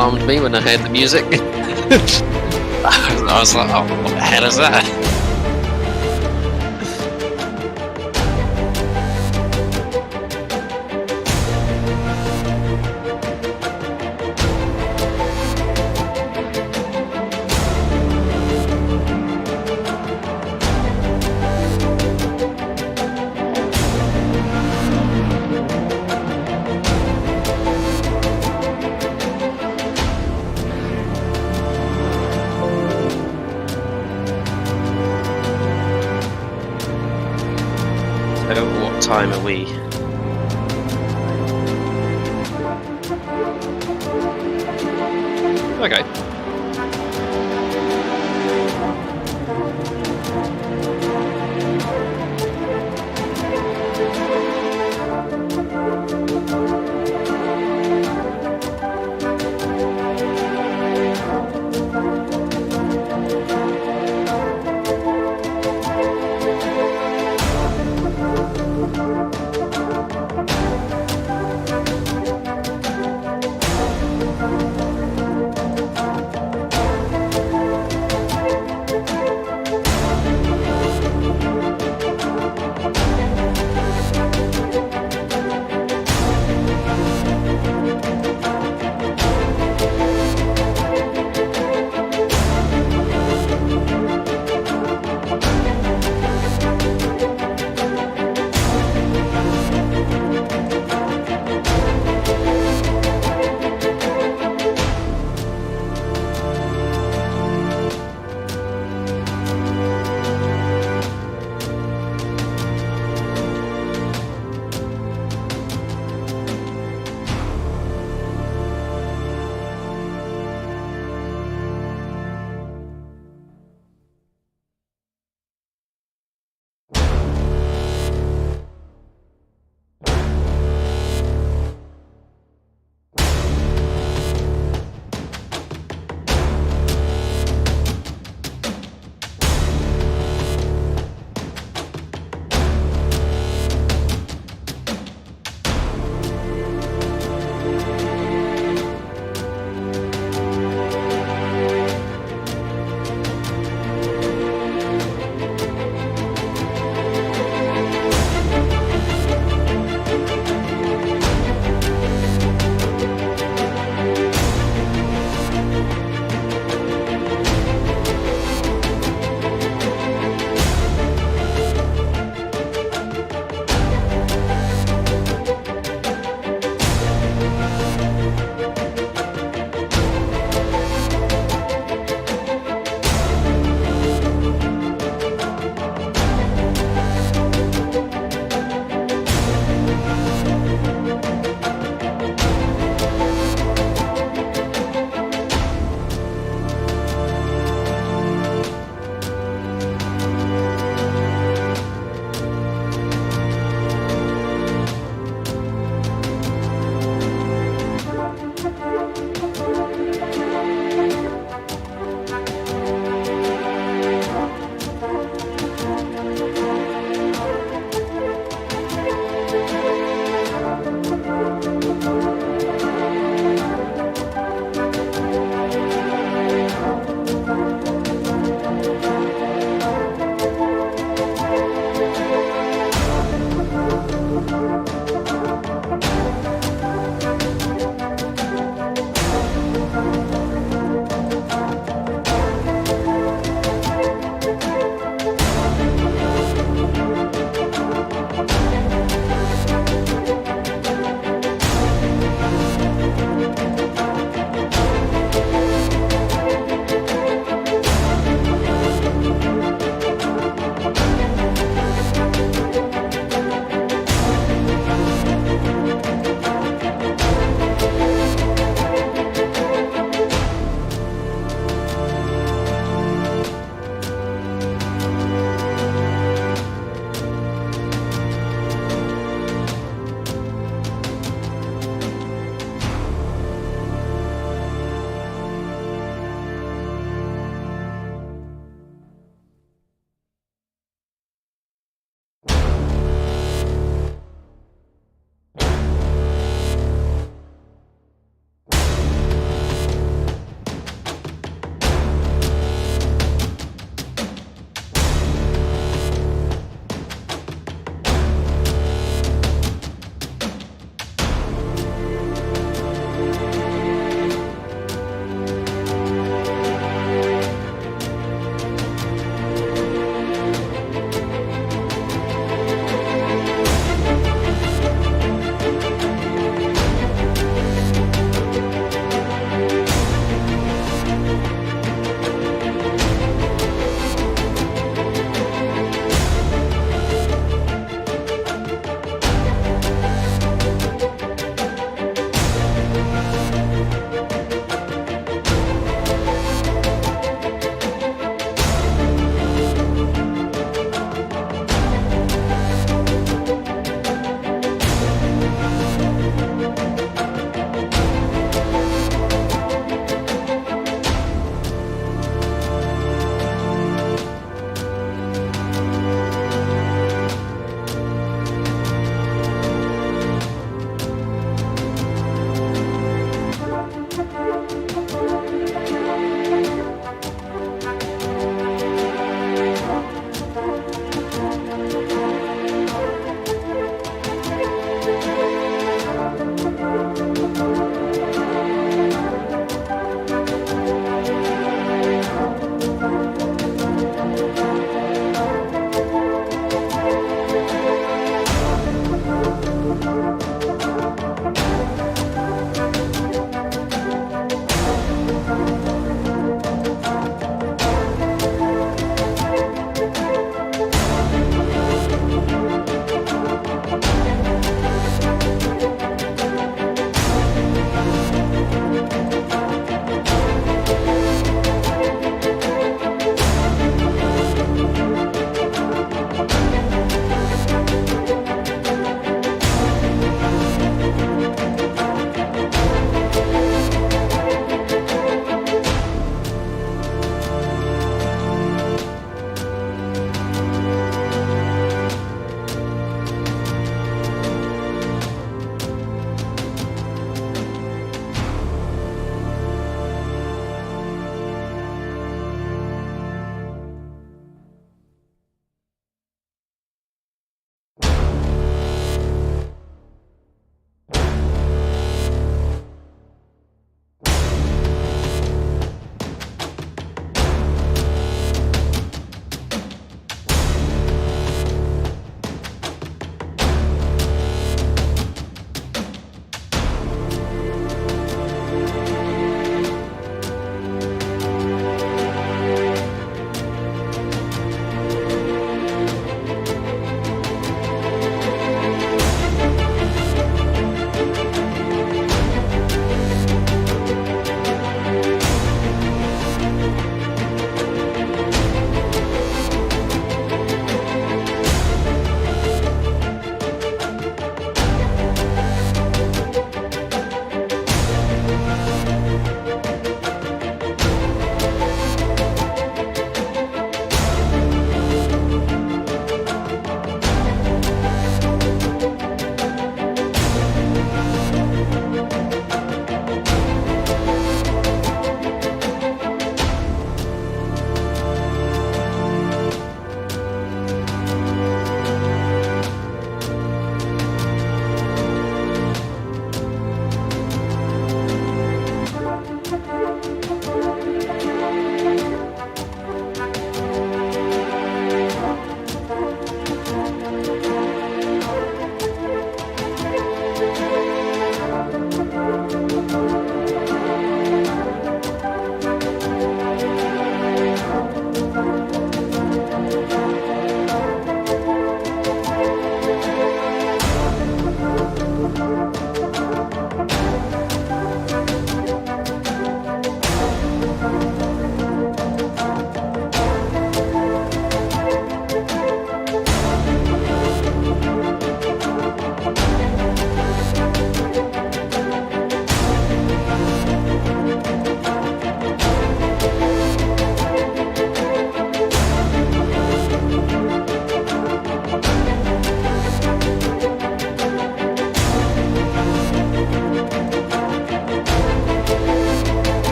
alarmed me when I heard the music. I was like, oh, what the hell is that? So what time are we? Okay.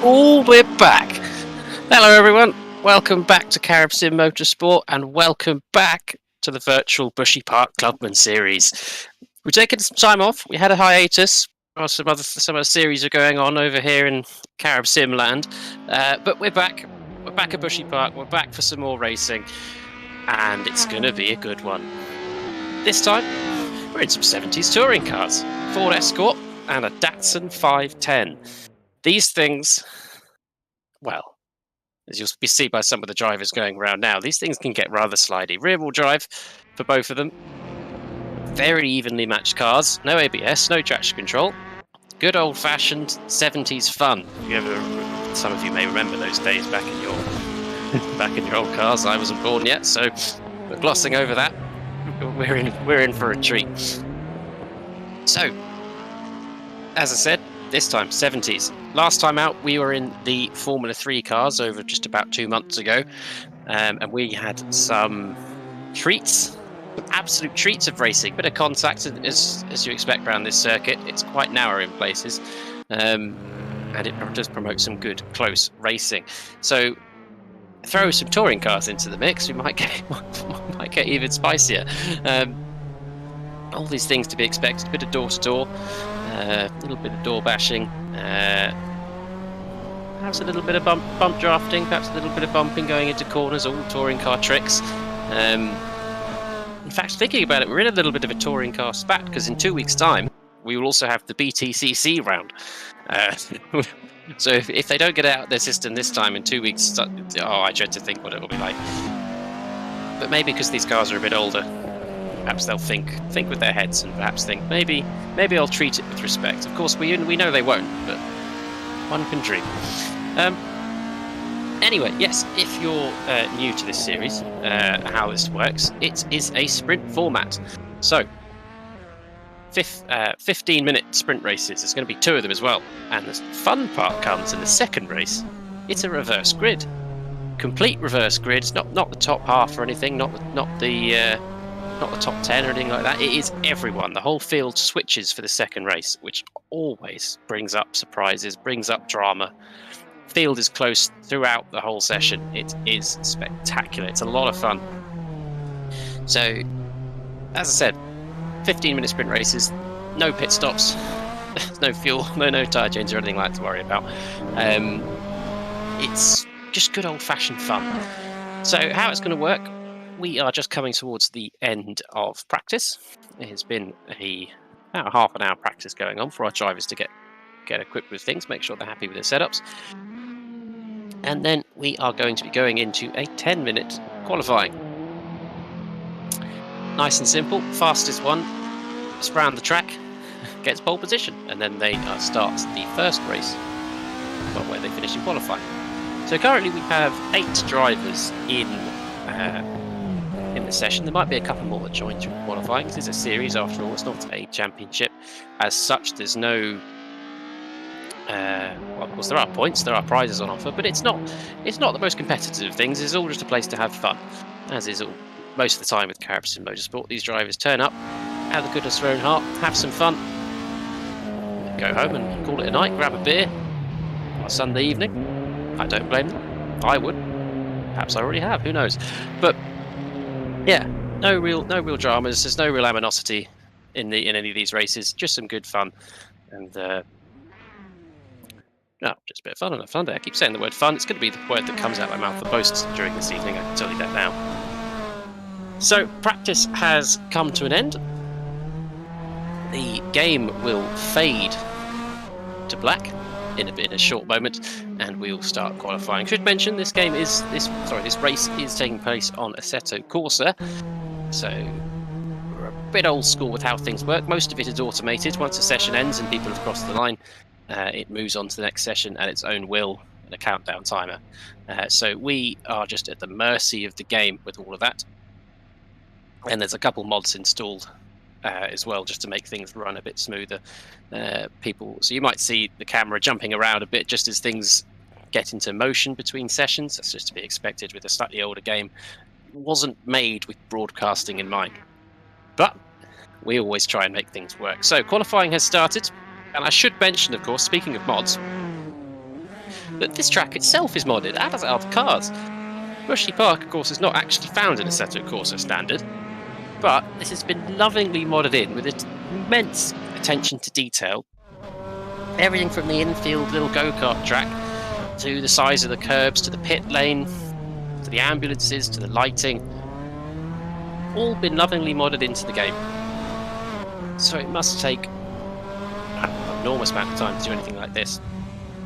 Oh, we're back. Hello, everyone. Welcome back to Carib Sim Motorsport, and welcome back to the virtual Bushy Park Clubman series. We've taken some time off. We had a hiatus. While some other series are going on over here in Carib Sim land, but we're back. We're back at Bushy Park. We're back for some more racing, and it's going to be a good one. This time, we're in some 70s touring cars, Ford Escort and a Datsun 510. These things, well, as you'll see by some of the drivers going around now, these things can get rather slidey. Rear-wheel drive for both of them. Very evenly matched cars. No ABS, no traction control. Good old-fashioned 70s fun. Some of you may remember those days back in your old cars. I wasn't born yet, so we're glossing over that. We're in for a treat. So, as I said, this time 70s. Last time out, we were in the Formula 3 cars over just about 2 months ago, and we had some treats, absolute treats of racing. Bit of contact, as you expect around this circuit. It's quite narrow in places, and it does promote some good close racing. So, throw some touring cars into the mix, we might get even spicier. All these things to be expected. A bit of door-to-door, a little bit of door bashing, perhaps a little bit of bump drafting, perhaps a little bit of bumping going into corners, all touring car tricks. In fact, thinking about it, we're in a little bit of a touring car spat, because in 2 weeks' time, we will also have the BTCC round. So if they don't get it out of their system this time in 2 weeks, I dread to think what it will be like. But maybe because these cars are a bit older, perhaps they'll think with their heads, and perhaps think maybe I'll treat it with respect. Of course, we know they won't, but one can dream. Anyway, yes, if you're new to this series, how this works, it is a sprint format. So, 15-minute sprint races. There's going to be 2 of them as well. And the fun part comes in the second race. It's a reverse grid, complete reverse grid. It's not the top half or anything. Not the top 10 or anything like that. It is everyone. The whole field switches for the second race, which always brings up surprises, brings up drama. Field is close throughout the whole session. It is spectacular. It's a lot of fun. So, as I said, 15-minute sprint races, no pit stops, no fuel, no tyre change or anything like that to worry about. It's just good old-fashioned fun. So how it's going to work, we are just coming towards the end of practice. It has been about half an hour practice going on for our drivers to get equipped with things, make sure they're happy with their setups. And then we are going to be going into a 10-minute qualifying. Nice and simple. Fastest one around the track gets pole position, and then they start the first race, where they finish in qualifying. So currently we have 8 drivers in the session. There might be a couple more that join through qualifying. This is a series after all. It's not a championship as such. There's no. Well, of course, there are points, there are prizes on offer, but it's not the most competitive of things. It's all just a place to have fun, as is all most of the time with Carib Sim Motorsport. These drivers turn up, out of the goodness of their own heart, have some fun, go home and call it a night, grab a beer on a Sunday evening. I don't blame them. I would. Perhaps I already have. Who knows? But yeah, no real dramas. There's no real animosity in any of these races. Just some good fun, and just a bit of fun on a fun day. I keep saying the word fun. It's going to be the word that comes out of my mouth the most during this evening. I can tell you that now. So practice has come to an end. The game will fade to black in a short moment, and we'll start qualifying. Should mention this race is taking place on Assetto Corsa, so we're a bit old school with how things work. Most of it is automated. Once a session ends and people have crossed the line, it moves on to the next session at its own will and a countdown timer. So we are just at the mercy of the game with all of that. And there's a couple mods installed as well, just to make things run a bit smoother. So you might see the camera jumping around a bit just as things get into motion between sessions. That's just to be expected with a slightly older game. It wasn't made with broadcasting in mind, but we always try and make things work. So qualifying has started, and I should mention, of course, speaking of mods, that this track itself is modded, as are the cars. Bushy Park, of course, is not actually found in Assetto Corsa standard, but this has been lovingly modded in with immense attention to detail. Everything from the infield little go-kart track to the size of the curbs, to the pit lane, to the ambulances, to the lighting, all been lovingly modded into the game. So it must take an enormous amount of time to do anything like this.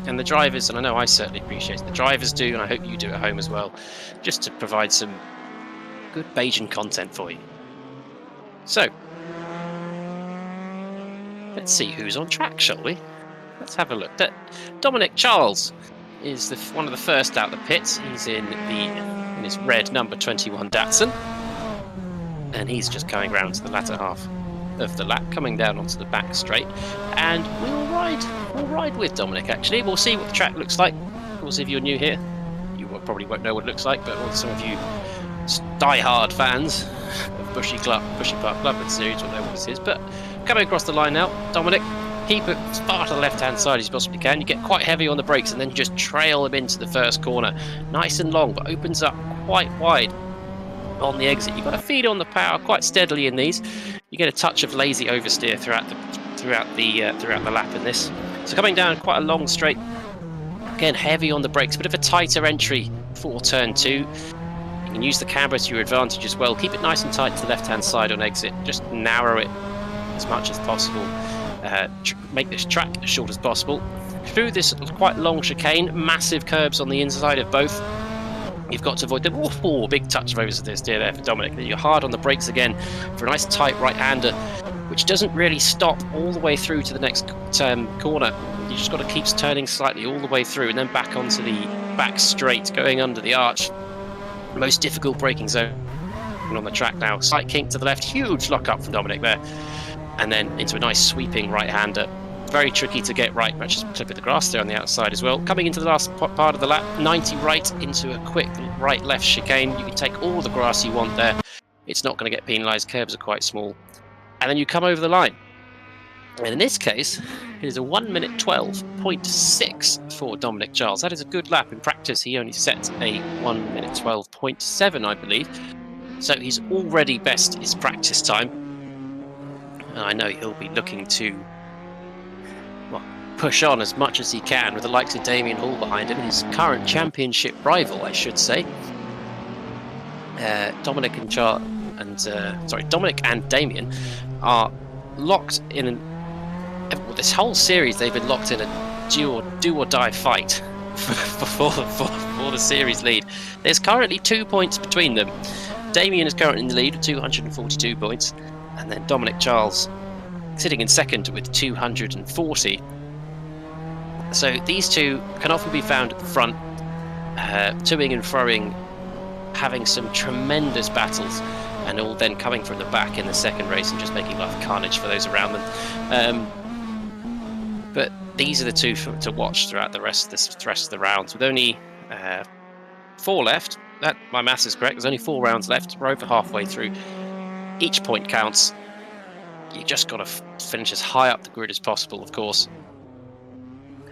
And the drivers, and I know I certainly appreciate it, the drivers do, and I hope you do at home as well, just to provide some good Bayesian content for you. So, let's see who's on track, shall we? Let's have a look. Dominic Charles is one of the first out the pits. He's in his red number 21 Datsun, and he's just coming round to the latter half of the lap, coming down onto the back straight, and we'll ride with Dominic. Actually, we'll see what the track looks like. Of course, if you're new here, you probably won't know what it looks like, but some of you die-hard fans of Bushy Park Clubman series will know what this is. But coming across the line now, Dominic, keep it as far to the left-hand side as you possibly can. You get quite heavy on the brakes and then just trail him into the first corner. Nice and long, but opens up quite wide on the exit. You've got to feed on the power quite steadily in these. You get a touch of lazy oversteer throughout the lap in this. So coming down quite a long straight, again heavy on the brakes, bit of a tighter entry for turn 2. You can use the camber to your advantage as well. Keep it nice and tight to the left-hand side on exit. Just narrow it as much as possible. Make this track as short as possible. Through this quite long chicane, massive curbs on the inside of both. You've got to avoid them. Oh, big touch of oversteer there for Dominic. You're hard on the brakes again for a nice tight right-hander, which doesn't really stop all the way through to the next corner. You just got to keep turning slightly all the way through and then back onto the back straight, going under the arch. The most difficult braking zone on the track now. Slight kink to the left, huge lock-up from Dominic there. And then into a nice sweeping right-hander. Very tricky to get right, but just clip of the grass there on the outside as well. Coming into the last part of the lap, 90 right into a quick right-left chicane. You can take all the grass you want there. It's not going to get penalised, curbs are quite small. And then you come over the line. And in this case, it is a 1 minute 12.6 for Dominic Charles. That is a good lap. In practice, he only set a 1 minute 12.7, I believe. So he's already best his practice time. And I know he'll be looking to push on as much as he can with the likes of Damien Hall behind him, his current championship rival, I should say. Dominic and Damien are locked in this whole series. They've been locked in a do or die fight for the series lead. There's currently 2 points between them. Damien is currently in the lead with 242 points, and then Dominic Charles sitting in second with 240. So these two can often be found at the front, toing and froing, having some tremendous battles, and all then coming from the back in the second race and just making life carnage for those around them. But these are the two to watch throughout the rest of the rounds. With only 4 left, my maths is correct. There's only 4 rounds left. We're over halfway through. Each point counts. You just got to finish as high up the grid as possible, of course,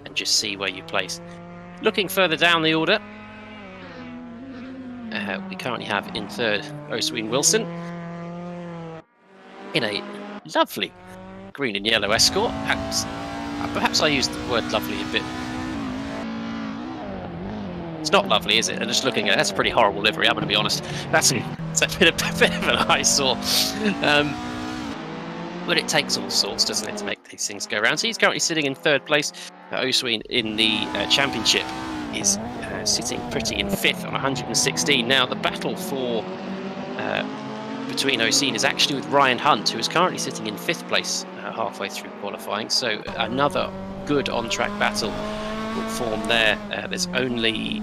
and just see where you place. Looking further down the order, we currently have in third Osween Wilson in a lovely green and yellow Escort. Perhaps I used the word lovely a bit. It's not lovely, is it? And just looking at it, that's a pretty horrible livery, I'm going to be honest. That's a bit of an eyesore. But it takes all sorts, doesn't it, to make these things go around. So he's currently sitting in third place. Osween in the championship is sitting pretty in fifth on 116. Now, the battle between Osween is actually with Ryan Hunt, who is currently sitting in fifth place halfway through qualifying. So another good on-track battle will form there. There's only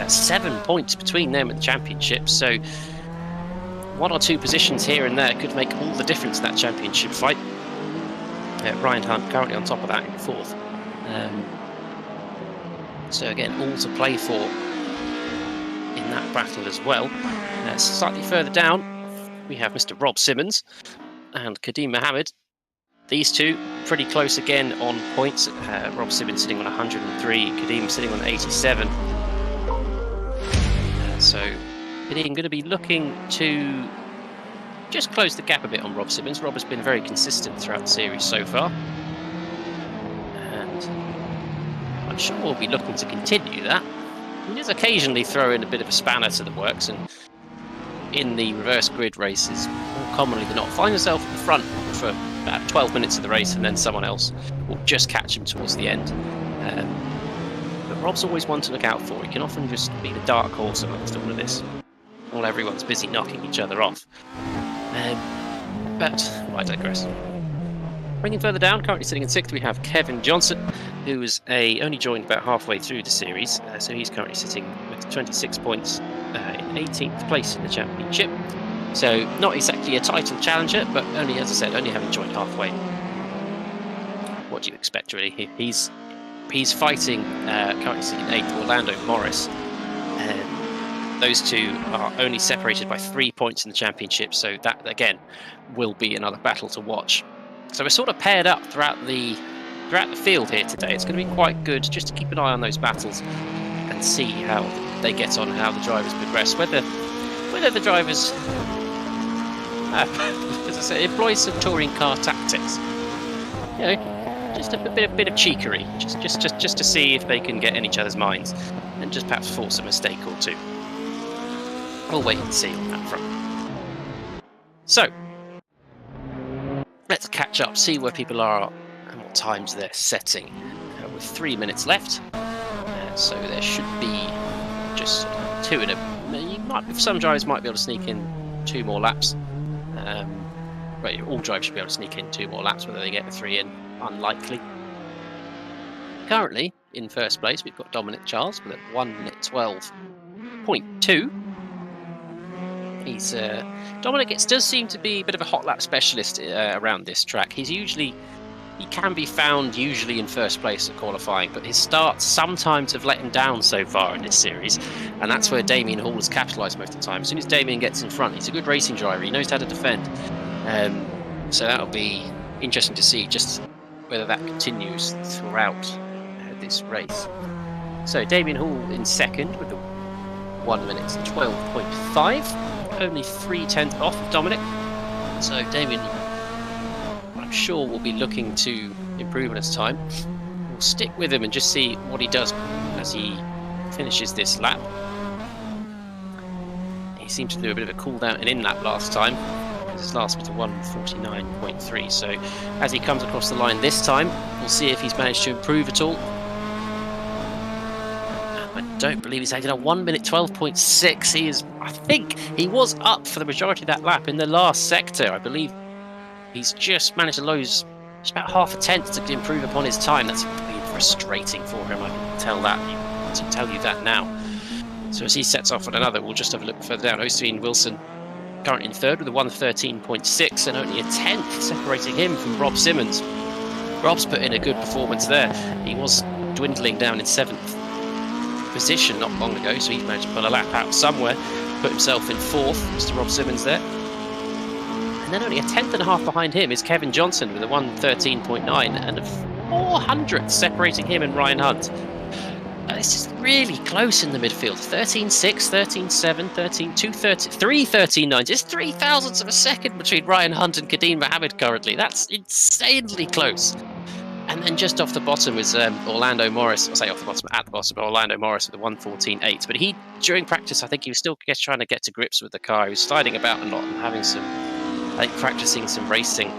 7 points between them and the championship. So 1 or 2 positions here and there could make all the difference in that championship fight. Ryan Hunt currently on top of that in fourth. So again, all to play for in that battle as well. Slightly further down, we have Mr. Rob Simmons and Kadeem Mohammed These two pretty close again on points. Rob Simmons sitting on 103, Kadeem sitting on 87. So Kadeem going to be looking to just close the gap a bit on Rob Simmons. Rob has been very consistent throughout the series so far, and I'm sure we'll be looking to continue that. He does occasionally throw in a bit of a spanner to the works, and in the reverse grid races, more commonly than not, find yourself at the front for about 12 minutes of the race, and then someone else will just catch him towards the end. But Rob's always one to look out for. He can often just be the dark horse amongst all of this, while everyone's busy knocking each other off. But I digress. Bringing further down, currently sitting in 6th, we have Kevin Johnson, who was only joined about halfway through the series, so he's currently sitting with 26 points in 18th place in the championship. So not exactly a title challenger, but only, as I said, only having joined halfway. What do you expect, really? He's fighting, currently sitting in 8th, Orlando Morris. Those two are only separated by 3 points in the championship, so that, again, will be another battle to watch. So we're sort of paired up throughout the field here today. It's going to be quite good just to keep an eye on those battles and see how they get on, how the drivers progress, whether the drivers, as I said, employ some touring car tactics. You know, just a bit of cheekery, just to see if they can get in each other's minds and just perhaps force a mistake or two. We'll wait and see on that front. So let's catch up, see where people are and what times they're setting. With 3 minutes left, so there should be just 2 in a. Some drivers might be able to sneak in 2 more laps. Right, all drivers should be able to sneak in 2 more laps. Whether they get the 3 in, unlikely. Currently in first place, we've got Dominic Charles with a 1 minute 12.2. Dominic does seem to be a bit of a hot lap specialist around this track. He can be found usually in first place at qualifying, but his starts sometimes have let him down so far in this series, and that's where Damien Hall has capitalised most of the time. As soon as Damien gets in front, he's a good racing driver. He knows how to defend, so that'll be interesting to see just whether that continues throughout this race. So Damien Hall in second with the 1 minute 12.5. Only 3/10 off of Dominic. So Damien, I'm sure, will be looking to improve on his time. We'll stick with him and just see what he does as he finishes this lap. He seemed to do a bit of a cool down and in lap last time. His last was a 1:49.3. So as he comes across the line this time, we'll see if he's managed to improve at all. I don't believe he's taken a 1 minute 12.6. I think he was up for the majority of that lap in the last sector. I believe he's just managed to lose just about half a tenth to improve upon his time. That's been frustrating for him. I can tell you that now. So as he sets off on another, we'll just have a look further down. Osteen Wilson currently in third with a 1:13.6 and only a tenth separating him from Rob Simmons. Rob's put in a good performance there. He was dwindling down in 7th position not long ago, so he's managed to pull a lap out somewhere, put himself in 4th, Mr. Rob Simmons there. And then only a 10.5 behind him is Kevin Johnson with a 1:13.9 and a 400th separating him and Ryan Hunt. This is really close in the midfield. 13.6, 13.7, 13.2, 3.13.9. It's 3 thousandths of a second between Ryan Hunt and Kadeem Mohammed currently. That's insanely close. And then just off the bottom is Orlando Morris. I'll say off the bottom, at the bottom, Orlando Morris with a 1:14.8. But during practice, I think he was still trying to get to grips with the car. He was sliding about a lot and practicing some racing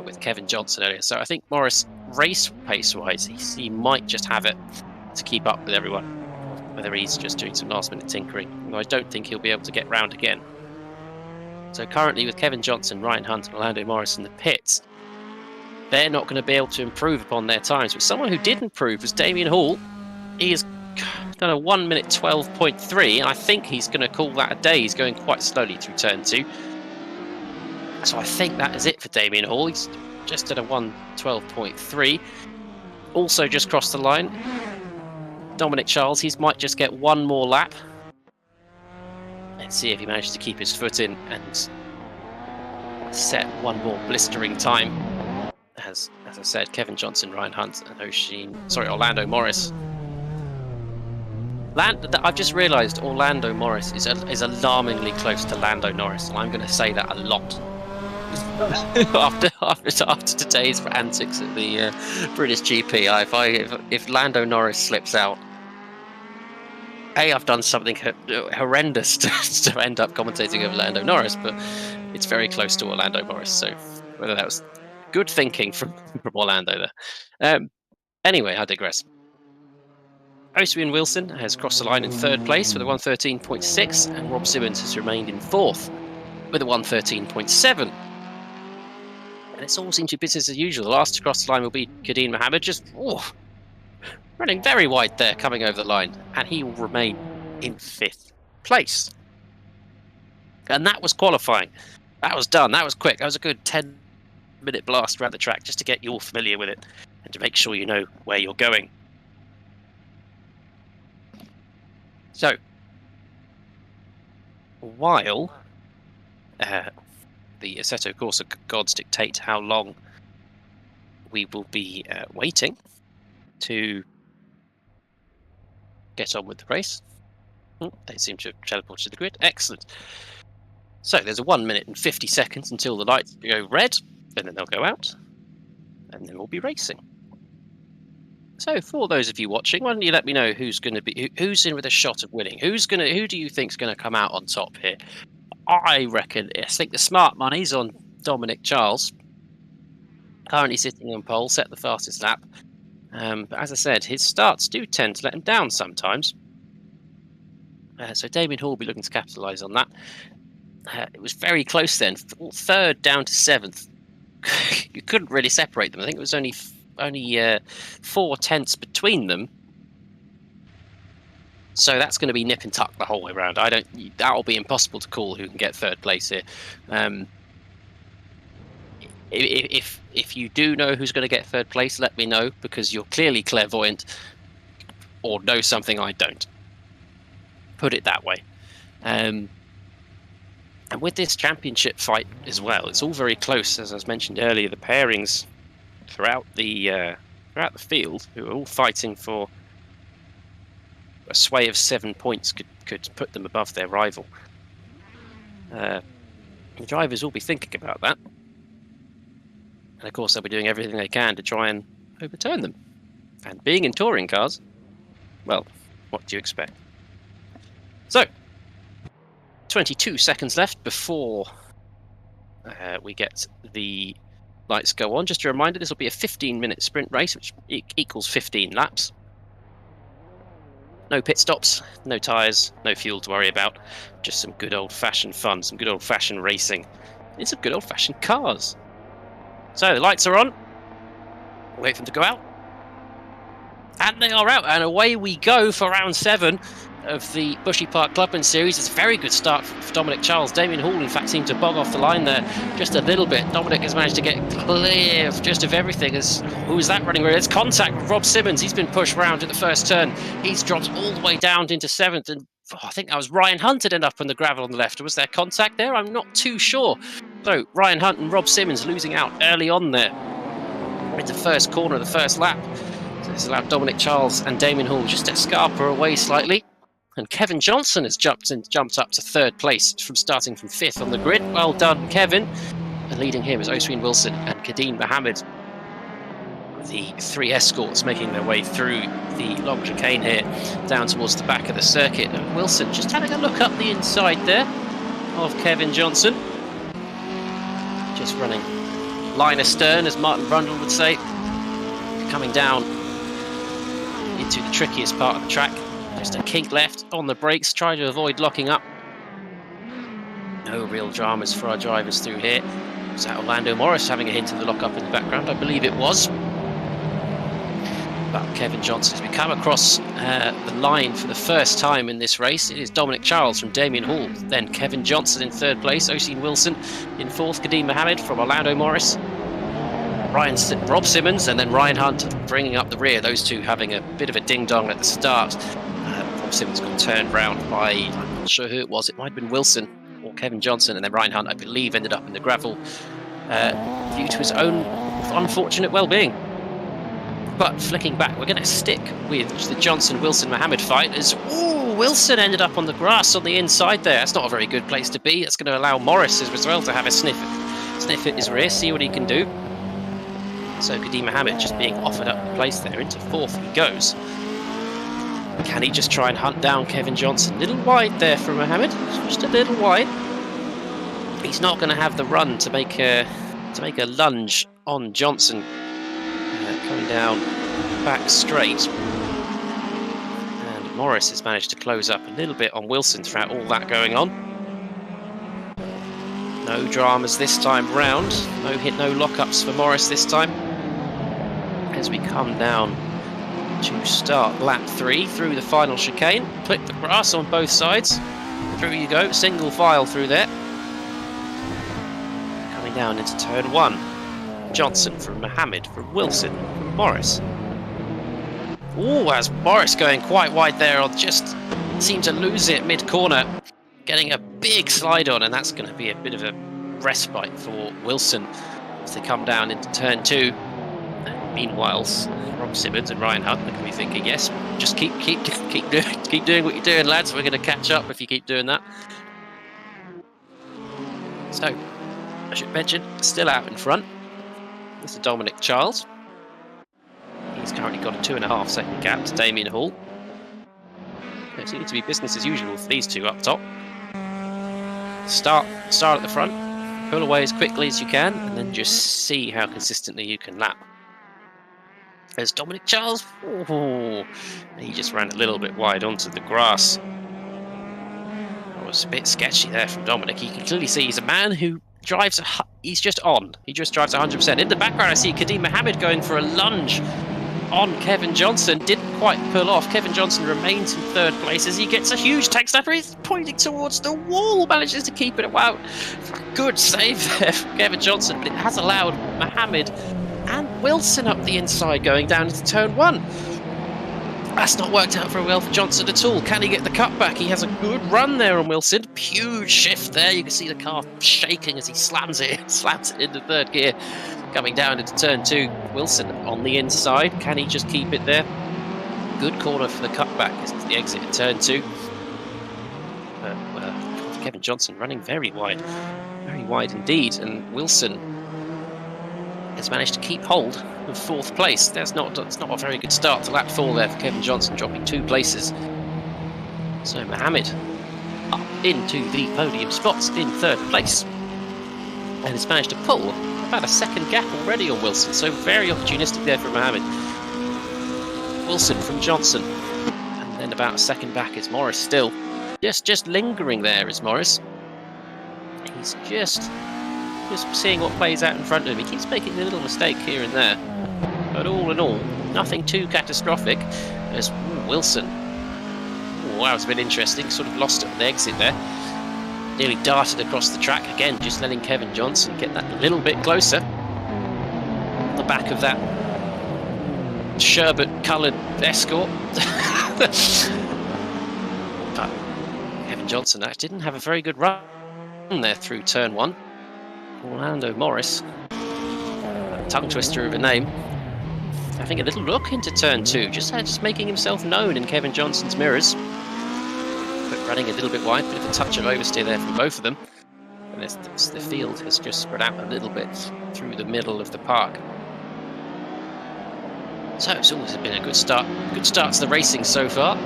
with Kevin Johnson earlier. So I think Morris, race pace-wise, he might just have it to keep up with everyone. Whether he's just doing some last-minute tinkering. I don't think he'll be able to get round again. So currently with Kevin Johnson, Ryan Hunt and Orlando Morris in the pits, they're not going to be able to improve upon their times. But someone who did improve was Damien Hall. He has done a 1 minute 12.3, and I think he's going to call that a day. He's going quite slowly through turn 2. So I think that is it for Damien Hall. He's just at a 1:12.3. Also just crossed the line. Dominic Charles, he might just get one more lap. Let's see if he manages to keep his foot in and set one more blistering time. As I said, Kevin Johnson, Ryan Hunt, and Orlando Morris. I've just realised Orlando Morris is alarmingly close to Lando Norris, and I'm going to say that a lot after today's antics at the British GP. If Lando Norris slips out, I've done something horrendous to end up commentating over Lando Norris, but it's very close to Orlando Morris. So whether that was good thinking from Orlando there. Anyway, I digress. Oswin Wilson has crossed the line in third place with a 1:13.6, and Rob Simmons has remained in fourth with a 1:13.7. And it's all seemed to be business as usual. The last to cross the line will be Kadeen Mohammed, just running very wide there, coming over the line, and he will remain in fifth place. And that was qualifying. That was done. That was quick. That was a good 10-minute blast around the track just to get you all familiar with it and to make sure you know where you're going. So, while the Assetto Corsa gods dictate how long we will be waiting to get on with the race, they seem to have teleported to the grid. Excellent. So there's a 1 minute and 50 seconds until the lights go red, and then they'll go out, and then we'll be racing. So for those of you watching, why don't you let me know who's in with a shot of winning? Who do you think's going to come out on top here? I think the smart money's on Dominic Charles, currently sitting on pole, set the fastest lap. But as I said, his starts do tend to let him down sometimes. So Damien Hall will be looking to capitalise on that. It was very close then, third down to seventh. You couldn't really separate them. I think it was only 4 tenths between them. So that's going to be nip and tuck the whole way around. That'll be impossible to call who can get third place here. If you do know who's going to get third place, let me know, because you're clearly clairvoyant or know something I don't. Put it that way. And with this championship fight as well, it's all very close. As I was mentioned earlier, the pairings throughout the field, who are all fighting for a sway of 7 points, could put them above their rival. The drivers will be thinking about that, and of course they'll be doing everything they can to try and overturn them. And being in touring cars, well, what do you expect? So, 22 seconds left before we get the lights go on. Just a reminder, this will be a 15-minute sprint race, which equals 15 laps. No pit stops, no tyres, no fuel to worry about. Just some good old-fashioned fun, some good old-fashioned racing. It's some good old-fashioned cars. So the lights are on. Wait for them to go out. And they are out, and away we go for round 7 of the Bushy Park Clubman Series. It's a very good start for Dominic Charles. Damien Hall, in fact, seemed to bog off the line there just a little bit. Dominic has managed to get clear of just of everything. Who's that running with? It's contact with Rob Simmons. He's been pushed round at the first turn. He's dropped all the way down into 7th, and I think that was Ryan Hunt had ended up on the gravel on the left. Was there contact there? I'm not too sure. So Ryan Hunt and Rob Simmons losing out early on there in the first corner of the first lap. So this allowed Dominic Charles and Damien Hall just to scarper away slightly. And Kevin Johnson has jumped up to third place from starting from 5th on the grid. Well done, Kevin. And leading him is Oswin Wilson and Kadeen Mohammed. The 3 escorts making their way through the long chicane here down towards the back of the circuit. And Wilson just having a look up the inside there of Kevin Johnson. Just running line astern, as Martin Brundle would say. Coming down into the trickiest part of the track. Just a kink left on the brakes, trying to avoid locking up. No real dramas for our drivers through here. Was that Orlando Morris having a hint of the lock-up in the background? I believe it was. But Kevin Johnson, as we come across the line for the first time in this race, it is Dominic Charles from Damien Hall, then Kevin Johnson in third place, Oswin Wilson in fourth, Kadeen Mohammed from Orlando Morris, Rob Simmons, and then Ryan Hunt bringing up the rear. Those two having a bit of a ding-dong at the start. Rob Simmons got turned round by, I'm not sure who it was, it might have been Wilson. or Kevin Johnson, and then Ryan Hunt, I believe, ended up in the gravel due to his own unfortunate well-being. But flicking back, we're going to stick with the Johnson-Wilson-Mohammed fight as Wilson ended up on the grass on the inside there. That's not a very good place to be. That's going to allow Morris as well to have a sniff at his rear, see what he can do. So Kadeem Mohammed just being offered up the place there. Into fourth he goes. Can he just try and hunt down Kevin Johnson? A little wide there for Mohammed, just a little wide. He's not going to have the run to make a lunge on Johnson. Coming down back straight. And Morris has managed to close up a little bit on Wilson throughout all that going on. No dramas this time round. No hit, no lockups for Morris this time. As we come down to start lap 3 through the final chicane. Clip the grass on both sides. Through you go, single file through there. Coming down into turn 1. Johnson from Mohammed, from Wilson, from Morris. As Morris going quite wide there, just seemed to lose it mid-corner. Getting a big slide on, and that's going to be a bit of a respite for Wilson as they come down into turn 2. Meanwhile, Rob Simmons and Ryan Hunt are going to be thinking, yes, just keep doing what you're doing, lads. We're going to catch up if you keep doing that. So, I should mention, still out in front. This is Dominic Charles. He's currently got a 2.5 second gap to Damien Hall. It seems to be business as usual for these two up top. Start at the front, pull away as quickly as you can, and then just see how consistently you can lap. There's Dominic Charles. He just ran a little bit wide onto the grass. That was a bit sketchy there from Dominic. You can clearly see he's a man who drives. He's just on. He just drives 100%. In the background, I see Kadeem Mohammed going for a lunge on Kevin Johnson. Didn't quite pull off. Kevin Johnson remains in third place as he gets a huge tech snapper. He's pointing towards the wall. Manages to keep it. Wow. Good save there from Kevin Johnson. But it has allowed Mohammed and Wilson up the inside going down into turn 1. That's not worked out very well for Johnson at all. Can he get the cutback? He has a good run there on Wilson. Huge shift there. You can see the car shaking as he slams it into third gear. Coming down into turn 2. Wilson on the inside. Can he just keep it there? Good corner for the cutback. This is the exit in turn 2. Kevin Johnson running very wide indeed. And Wilson has managed to keep hold of 4th place. That's not a very good start to lap 4 there for Kevin Johnson, dropping 2 places. So Mohammed up into the podium spots in 3rd place, and has managed to pull about a second gap already on Wilson. So very opportunistic there from Mohammed. Wilson from Johnson, and then about a second back is Morris still. Just lingering there is Morris. He's just seeing what plays out in front of him. He keeps making a little mistake here and there. But all in all, nothing too catastrophic as Wilson. That was a bit interesting. Sort of lost it on the exit there. Nearly darted across the track. Again, just letting Kevin Johnson get that a little bit closer. On the back of that sherbet-coloured Escort. But Kevin Johnson actually didn't have a very good run there through turn 1. Orlando Morris, a tongue twister of a name, having a little look into turn 2, just making himself known in Kevin Johnson's mirrors, but running a little bit wide. Bit of a touch of oversteer there from both of them, and the field has just spread out a little bit through the middle of the park. So it's always been a good start to the racing so far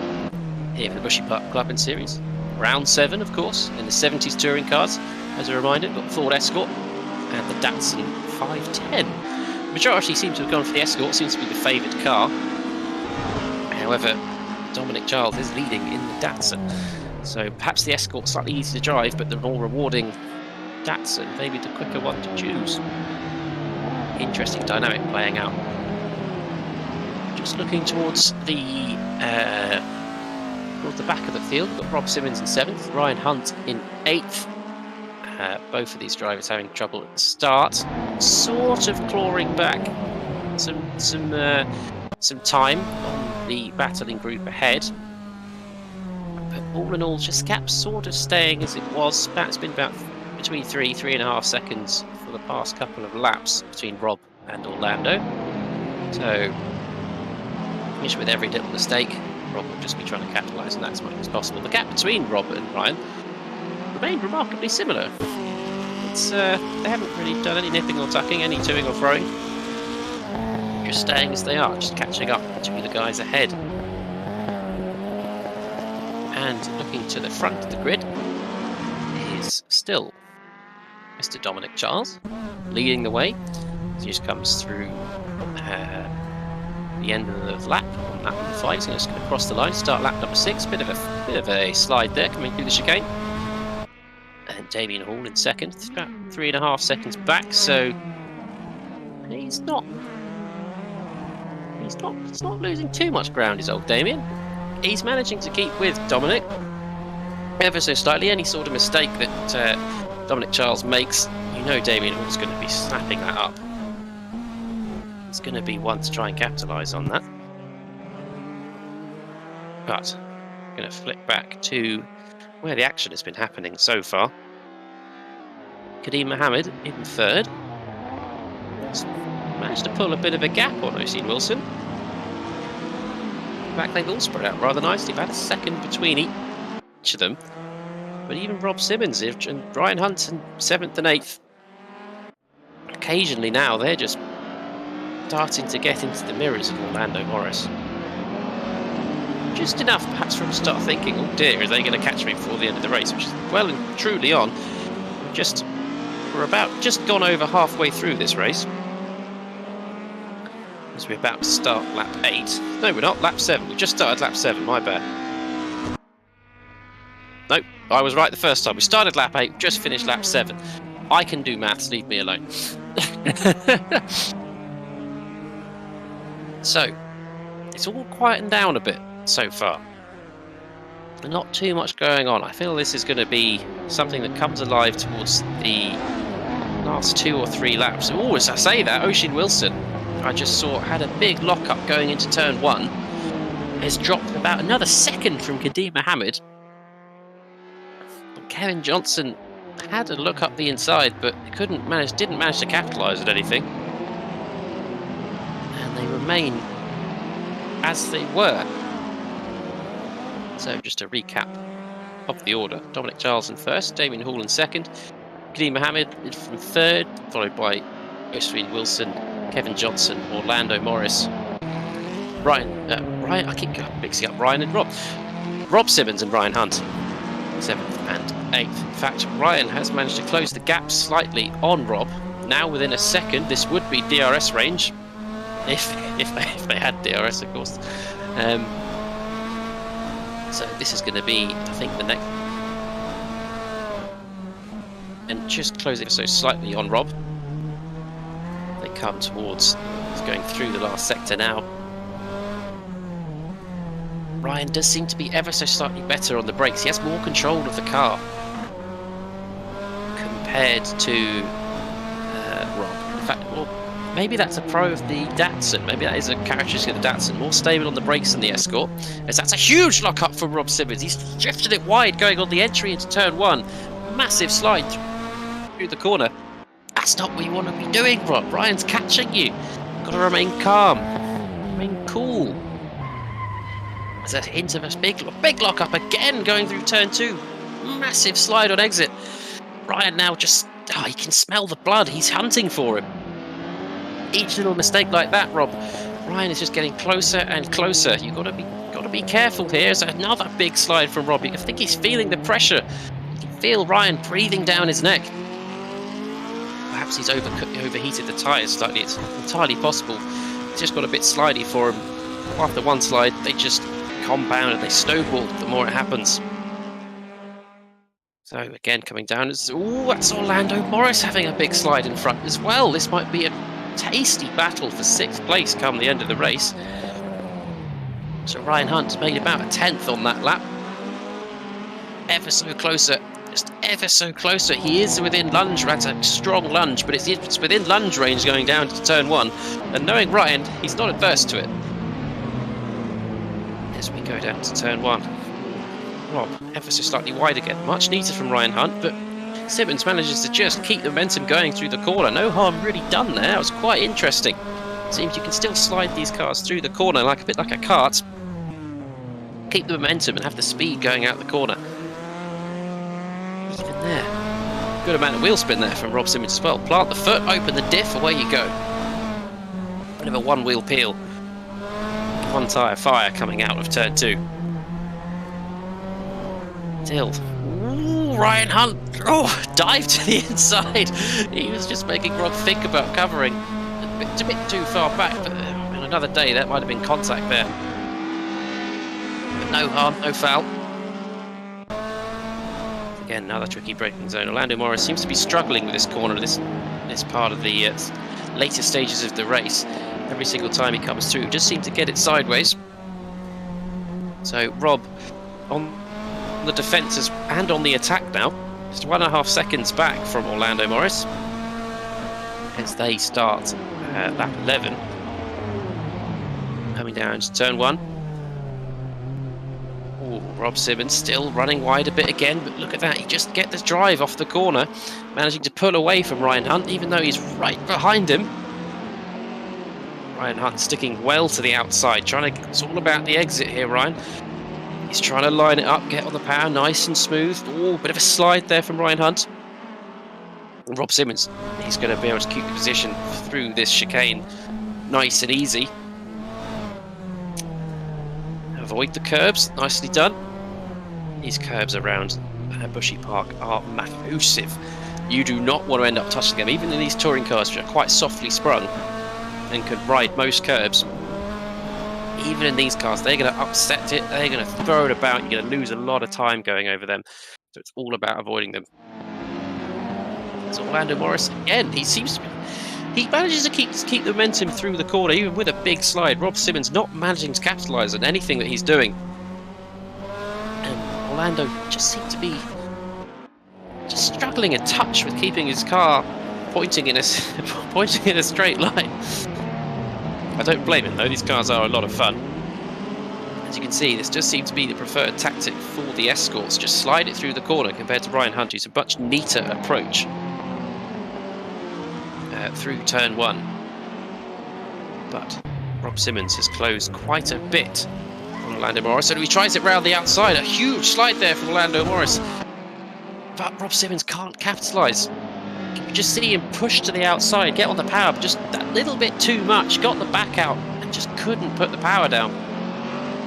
here for the Bushy Park Clubman Series. Round 7, of course, in the 70s touring cars. As a reminder, got Ford Escort and the Datsun 510. The majority seems to have gone for the Escort, seems to be the favoured car. However, Dominic Charles is leading in the Datsun. So perhaps the Escort slightly easier to drive, but the more rewarding Datsun, maybe the quicker one to choose. Interesting dynamic playing out. Just looking towards the back of the field, we've got Rob Simmons in 7th, Ryan Hunt in 8th. Both of these drivers having trouble at the start, sort of clawing back some time on the battling group ahead. But all in all, just gap sort of staying as it was. It's been about between 3.5 seconds for the past couple of laps between Rob and Orlando. So, finish with every little mistake. Rob will just be trying to capitalise on that as much as possible. The gap between Rob and Ryan remained remarkably similar. It's they haven't really done any nipping or tucking, any toing or throwing. Just staying as they are, just catching up to the guys ahead. And looking to the front of the grid is still Mr. Dominic Charles, leading the way. He just comes through the end of the lap on lap number 5. He's going to cross the line, start lap number 6. Bit of a slide there coming through the chicane. And Damien Hall in second. It's about 3.5 seconds back, so he's not losing too much ground, is old Damien. He's managing to keep with Dominic ever so slightly. Any sort of mistake that Dominic Charles makes, you know Damien Hall's going to be snapping that up. It's going to be one to try and capitalise on that. But I'm going to flick back to where the action has been happening so far. Kadeem Mohammed in third. He's managed to pull a bit of a gap on Oisin Wilson. In fact, they've all spread out rather nicely. They've had a second between each of them. But even Rob Simmons and Brian Hunt in 7th and 8th, occasionally now they're just starting to get into the mirrors of Orlando Morris. Just enough perhaps for him to start thinking, oh dear, are they going to catch me before the end of the race? Which is well and truly on. We're about just gone over halfway through this race. As we're about to start lap 8. No, we're not, lap 7. We just started lap 7, my bad. Nope, I was right the first time. We started lap 8, just finished lap 7. I can do maths, leave me alone. So, it's all quietened down a bit so far. Not too much going on. I feel this is going to be something that comes alive towards the last 2 or 3 laps. Oh, as I say that, Oisin Wilson, I just saw, had a big lock-up going into turn 1. Has dropped about another second from Kadeem Mohammed. Kevin Johnson had a look up the inside, but didn't manage to capitalise on anything. And they remain as they were. So just a recap of the order. Dominic Charles in first, Damien Hall in second, Kadeem Mohammed from third, followed by Oisin Wilson, Kevin Johnson, Orlando Morris, Ryan, I keep mixing up Ryan and Rob. Rob Simmons and Ryan Hunt, 7th and 8th. In fact, Ryan has managed to close the gap slightly on Rob. Now within a second, this would be DRS range, if they had DRS, of course. So this is going to be, I think, the next. And just close it so slightly on Rob. They come towards, going through the last sector now. Ryan does seem to be ever so slightly better on the brakes. He has more control of the car compared to Rob. In fact, well, maybe that's a pro of the Datsun. Maybe that is a characteristic of the Datsun. More stable on the brakes than the Escort. As that's a huge lock-up from Rob Simmons. He's drifted it wide going on the entry into turn 1. Massive slide through the corner. That's not what you want to be doing, Rob. Ryan's catching you. Got to remain calm. Remain cool. There's a hint of a big lock-up again going through turn 2. Massive slide on exit. Ryan now just... Oh, he can smell the blood. He's hunting for him. Each little mistake like that, Rob. Ryan is just getting closer and closer. You've got to be careful here. There's another big slide from Rob. I think he's feeling the pressure. You can feel Ryan breathing down his neck. Perhaps he's overheated the tyres slightly. It's entirely possible. It's just got a bit slidey for him. After one slide, they just compound and they snowball the more it happens. So again, coming down, that's Orlando Morris having a big slide in front as well. This might be a tasty battle for 6th place come the end of the race. So Ryan Hunt made about a 10th on that lap. Ever so closer, just ever so closer. He is within lunge, that's a strong lunge, but it's within lunge range going down to turn 1. And knowing Ryan, he's not adverse to it. As we go down to turn 1. Rob, ever so slightly wide again. Much neater from Ryan Hunt, but Simmons manages to just keep the momentum going through the corner. No harm really done there. It was quite interesting. Seems you can still slide these cars through the corner like a bit like a kart. Keep the momentum and have the speed going out the corner. Even there. Good amount of wheel spin there from Rob Simmons as well. Plant the foot, open the diff, away you go. Bit of a one-wheel peel. One tyre fire coming out of turn 2. Still. Ooh, Ryan Hunt. Oh, dived to the inside. He was just making Rob think about covering. It's a bit too far back, but in another day that might have been contact there. But no harm, no foul. Again, another tricky braking zone. Orlando Morris seems to be struggling with this corner, this part of the later stages of the race. Every single time he comes through, just seems to get it sideways. So Rob on the defences and on the attack now, just 1.5 seconds back from Orlando Morris as they start lap 11. Coming down to turn 1. Ooh, Rob Simmons still running wide a bit again, but look at that, he just gets the drive off the corner, managing to pull away from Ryan Hunt, even though he's right behind him. Ryan Hunt sticking well to the outside, it's all about the exit here, Ryan. He's trying to line it up, get on the power, nice and smooth. Oh, bit of a slide there from Ryan Hunt. And Rob Simmons, he's going to be able to keep the position through this chicane nice and easy. Avoid the curbs, nicely done. These curbs around Bushy Park are massive. You do not want to end up touching them, even in these touring cars, which are quite softly sprung and could ride most curbs. Even in these cars, they're going to upset it, they're going to throw it about, you're going to lose a lot of time going over them. So it's all about avoiding them. There's Orlando Morris again. He manages to keep the momentum through the corner, even with a big slide. Rob Simmons not managing to capitalise on anything that he's doing. And Orlando just seemed to be just struggling a touch with keeping his car pointing in a straight line. I don't blame him though, these cars are a lot of fun. As you can see, this just seems to be the preferred tactic for the Escorts. Just slide it through the corner compared to Ryan Hunt, who's a much neater approach through turn 1. But Rob Simmons has closed quite a bit on Orlando Morris, and he tries it round the outside. A huge slide there from Orlando Morris. But Rob Simmons can't capitalise. You just see him push to the outside, get on the power, but just that little bit too much, got the back out and just couldn't put the power down.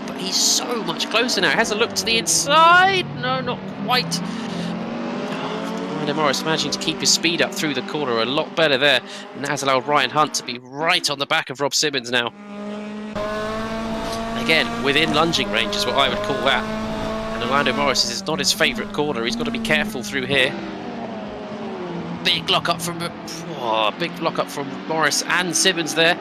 But he's so much closer now. Has a look to the inside. No, not quite. Orlando Morris managing to keep his speed up through the corner a lot better there. And that has allowed Ryan Hunt to be right on the back of Rob Simmons now. Again, within lunging range is what I would call that. And Orlando Morris is not his favourite corner. He's got to be careful through here. Big lock up from Morris and Simmons there.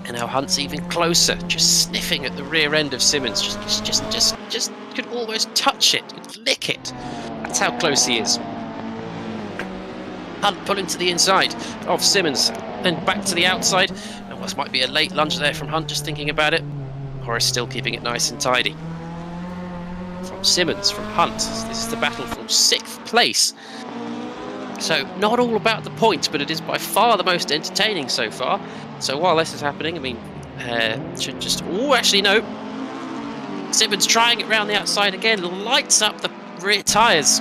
And now Hunt's even closer, just sniffing at the rear end of Simmons. Just could almost touch it, could lick it. That's how close he is. Hunt pulling to the inside of Simmons, then back to the outside. And this might be a late lunge there from Hunt, just thinking about it. Morris still keeping it nice and tidy. From Simmons, from Hunt, this is the battle for 6th place. So, not all about the points, but it is by far the most entertaining so far. So while this is happening, I mean, should just... Oh, actually, no. Simmons trying it round the outside again, lights up the rear tyres.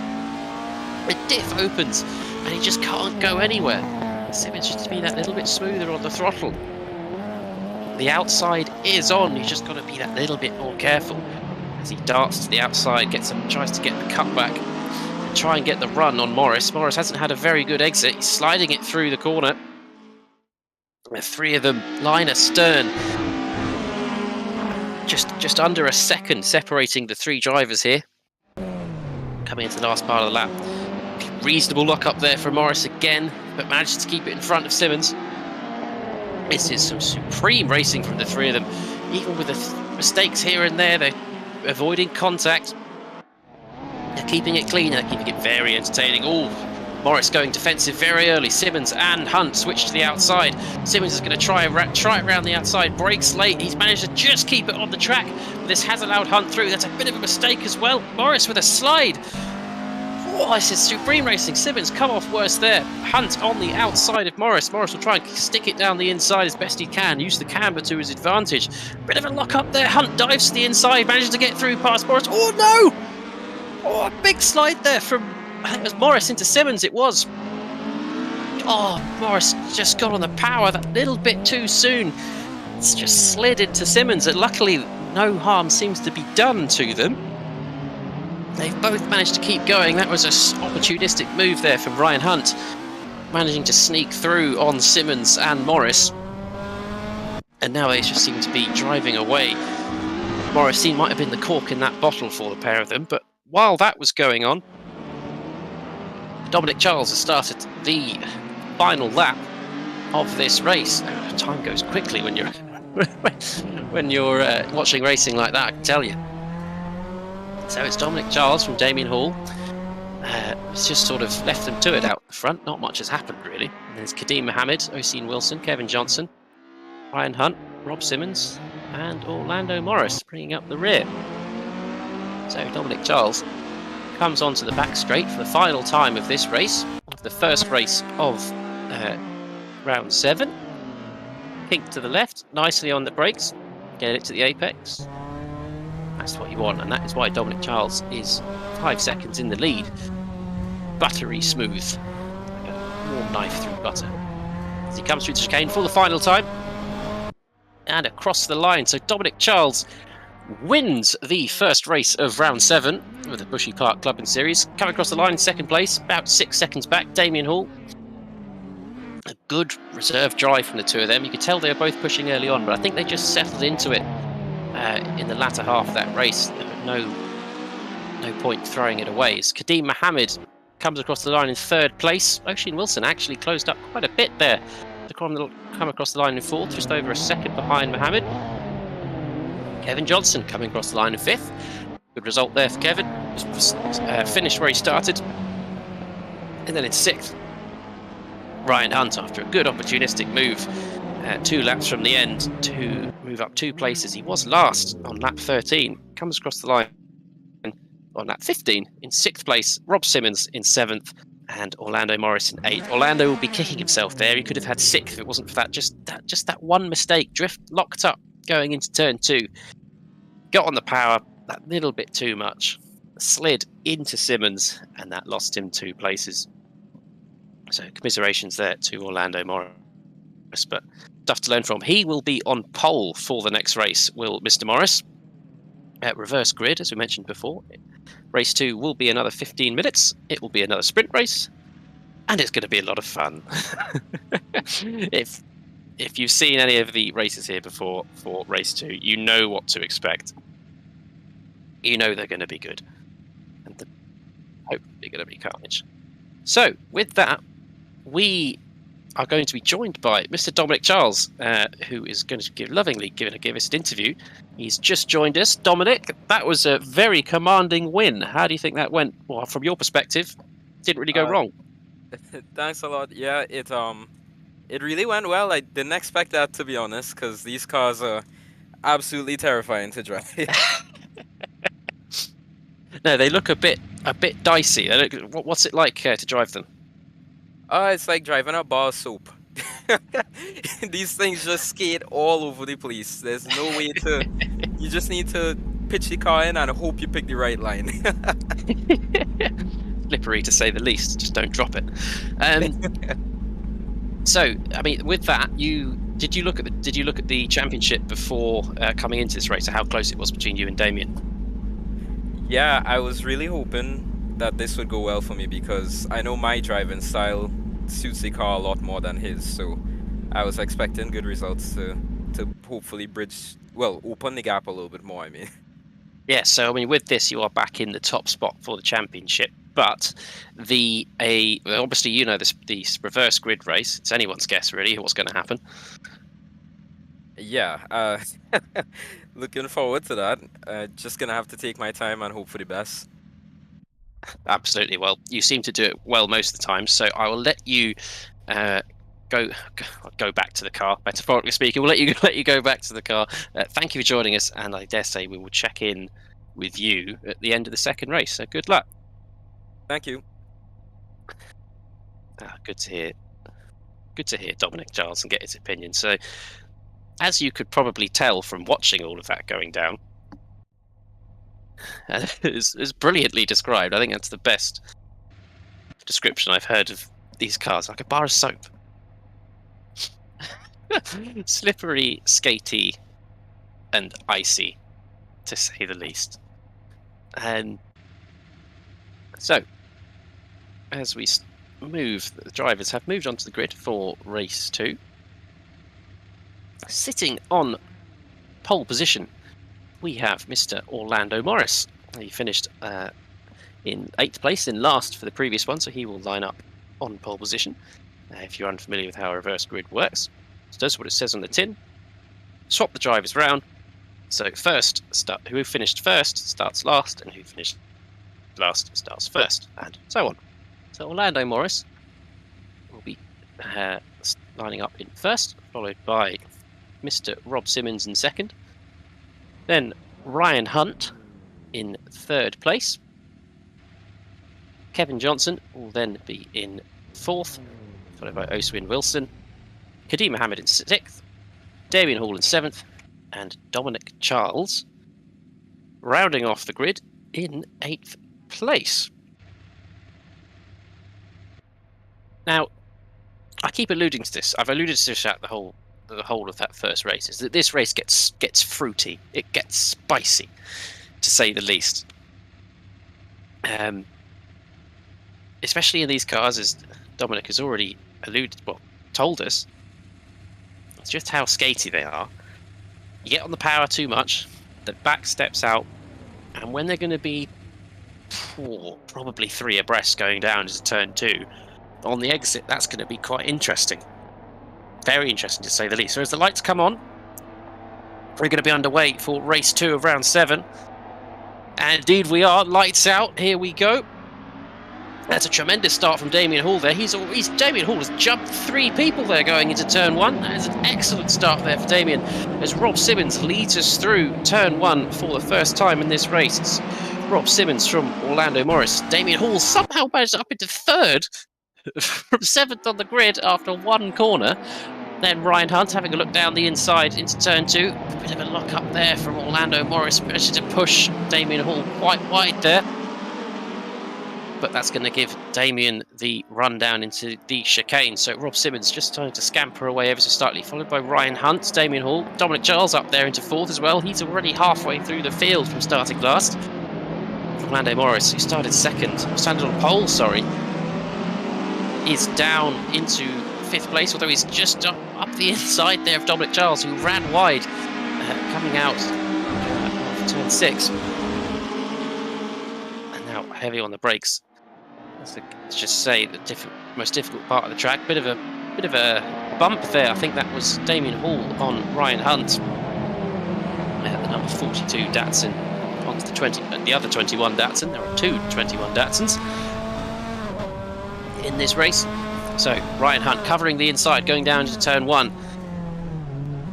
The diff opens, and he just can't go anywhere. Simmons should be that little bit smoother on the throttle. The outside is on, he's just got to be that little bit more careful. As he darts to the outside, tries to get the cutback. Try and get the run on Morris. Morris hasn't had a very good exit. He's sliding it through the corner. The 3 of them line astern. Just under a second separating the 3 drivers here. Coming into the last part of the lap. Reasonable lock up there for Morris again, but managed to keep it in front of Simmons. This is some supreme racing from the 3 of them. Even with the mistakes here and there, they're avoiding contact. They're keeping it clean, they're keeping it very entertaining. Oh, Morris going defensive very early. Simmons and Hunt switch to the outside. Simmons is going to try it around the outside. Brakes late. He's managed to just keep it on the track. But this has allowed Hunt through. That's a bit of a mistake as well. Morris with a slide. Oh, this is supreme racing. Simmons come off worse there. Hunt on the outside of Morris. Morris will try and stick it down the inside as best he can. Use the camber to his advantage. Bit of a lock up there. Hunt dives to the inside. Manages to get through past Morris. Oh, no! Oh, a big slide there from, I think it was Morris into Simmons. It was. Oh, Morris just got on the power that little bit too soon. It's just slid into Simmons. And luckily, no harm seems to be done to them. They've both managed to keep going. That was an opportunistic move there from Ryan Hunt, managing to sneak through on Simmons and Morris. And now they just seem to be driving away. Morris might have been the cork in that bottle for the pair of them, but while that was going on, Dominic Charles has started the final lap of this race. Time goes quickly when you're watching racing like that, I can tell you. So it's Dominic Charles from Damien Hall. It's just sort of left them to it out the front. Not much has happened, really. And there's Kadeem Mohammed, Oseen Wilson, Kevin Johnson, Ryan Hunt, Rob Simmons, and Orlando Morris bringing up the rear. So Dominic Charles comes onto the back straight for the final time of this race, of the first race of round 7. Kink to the left, nicely on the brakes, get it to the apex. That's what you want, and that is why Dominic Charles is 5 seconds in the lead. Buttery smooth, like a warm knife through butter. As he comes through the chicane for the final time, and across the line. So Dominic Charles wins the first race of round 7 with the Bushy Park Clubman Series. Coming across the line in second place, about 6 seconds back, Damien Hall. A good reserve drive from the two of them. You could tell they were both pushing early on, but I think they just settled into it in the latter half of that race. There was no point throwing it away. As Kadeem Mohammed comes across the line in third place, Oseen Wilson actually closed up quite a bit there to come across the line in fourth, just over a second behind Mohammed. Kevin Johnson coming across the line in fifth. Good result there for Kevin. Finished where he started. And then in sixth, Ryan Hunt, after a good opportunistic move 2 laps from the end to move up 2 places. He was last on lap 13, comes across the line on lap 15 in 6th place. Rob Simmons in 7th and Orlando Morris in 8th. Orlando will be kicking himself there. He could have had 6th if it wasn't for that just that one mistake. Drift locked up going into turn 2. Got on the power that little bit too much. Slid into Simmons and that lost him 2 places. So commiserations there to Orlando Morris, but stuff to learn from. He will be on pole for the next race, will Mr. Morris. Reverse grid, as we mentioned before. Race 2 will be another 15 minutes. It will be another sprint race, and it's going to be a lot of fun. If you've seen any of the races here before for race 2, you know what to expect. You know they're going to be good, and hopefully going to be carnage. So, with that, we are going to be joined by Mr. Dominic Charles, who is going to give us an interview. He's just joined us. Dominic, that was a very commanding win. How do you think that went? Well, from your perspective, didn't really go wrong. Thanks a lot. Yeah, it really went well. I didn't expect that, to be honest, because these cars are absolutely terrifying to drive. No, they look a bit dicey. What's it like to drive them? It's like driving a bar of soap. These things just skate all over the place. There's no way to. You just need to pitch the car in and hope you pick the right line. Slippery to say the least. Just don't drop it. So, I mean, with that, did you look at the championship before coming into this race? How close it was between you and Damien? Yeah, I was really hoping that this would go well for me because I know my driving style suits the car a lot more than his. So I was expecting good results to hopefully open the gap a little bit more, I mean. Yeah, so I mean, with this, you are back in the top spot for the championship. But obviously, you know, this reverse grid race, it's anyone's guess, really, what's going to happen. Yeah, looking forward to that. Just going to have to take my time and hope for the best. Absolutely. Well, you seem to do it well most of the time, so I will let you go back to the car. Metaphorically speaking, we'll let you go back to the car. Thank you for joining us, and I dare say we will check in with you at the end of the second race. So good luck. Thank you. Good to hear. Good to hear Dominic Charles and get his opinion. So, as you could probably tell from watching all of that going down, is brilliantly described. I think that's the best description I've heard of these cars, like a bar of soap. Slippery, skatey, and icy, to say the least. And so, as we move, the drivers have moved onto the grid for race 2. Sitting on pole position, we have Mr. Orlando Morris. He finished in 8th place, in last for the previous one, so he will line up on pole position. If you're unfamiliar with how a reverse grid works, it does what it says on the tin. Swap the drivers round. So who finished first starts last, and who finished last starts first, and so on. So Orlando Morris will be lining up in first, followed by Mr. Rob Simmons in second. Then Ryan Hunt in 3rd place. Kevin Johnson will then be in 4th, followed by Oswin Wilson. Kadeem Mohammed in 6th. Damien Hall in 7th. And Dominic Charles rounding off the grid in 8th place. Now, I keep alluding to this. I've alluded to this at the whole of that first race, is that this race gets fruity. It gets spicy, to say the least. Especially in these cars, as Dominic has already told us, it's just how skatey they are. You get on the power too much, the back steps out, and when they're going to be probably 3 abreast going down into turn 2, on the exit, that's going to be quite interesting. Very interesting, to say the least. So as the lights come on, we're going to be underway for race 2 of round 7. And indeed we are. Lights out. Here we go. That's a tremendous start from Damien Hall there. Damien Hall has jumped 3 people there going into turn 1. That is an excellent start there for Damien, as Rob Simmons leads us through turn 1 for the first time in this race. It's Rob Simmons from Orlando Morris. Damien Hall somehow managed up into 3rd from 7th on the grid after 1 corner. Then Ryan Hunt having a look down the inside into turn 2. A bit of a lock up there from Orlando Morris, managed to push Damien Hall quite wide there. But that's going to give Damien the run down into the chicane. So Rob Simmons just trying to scamper away ever so slightly, followed by Ryan Hunt, Damien Hall, Dominic Charles up there into 4th as well. He's already halfway through the field from starting last. Orlando Morris, who started on pole, is down into 5th place, although he's just up the inside there of Dominic Charles, who ran wide, coming out of turn 6. And now heavy on the brakes. Let's just say the most difficult part of the track. Bit of a bump there. I think that was Damien Hall on Ryan Hunt. The number 42 Datsun onto the other 21 Datsun. There are 2 21 Datsuns in this race. So Ryan Hunt covering the inside, going down to turn 1.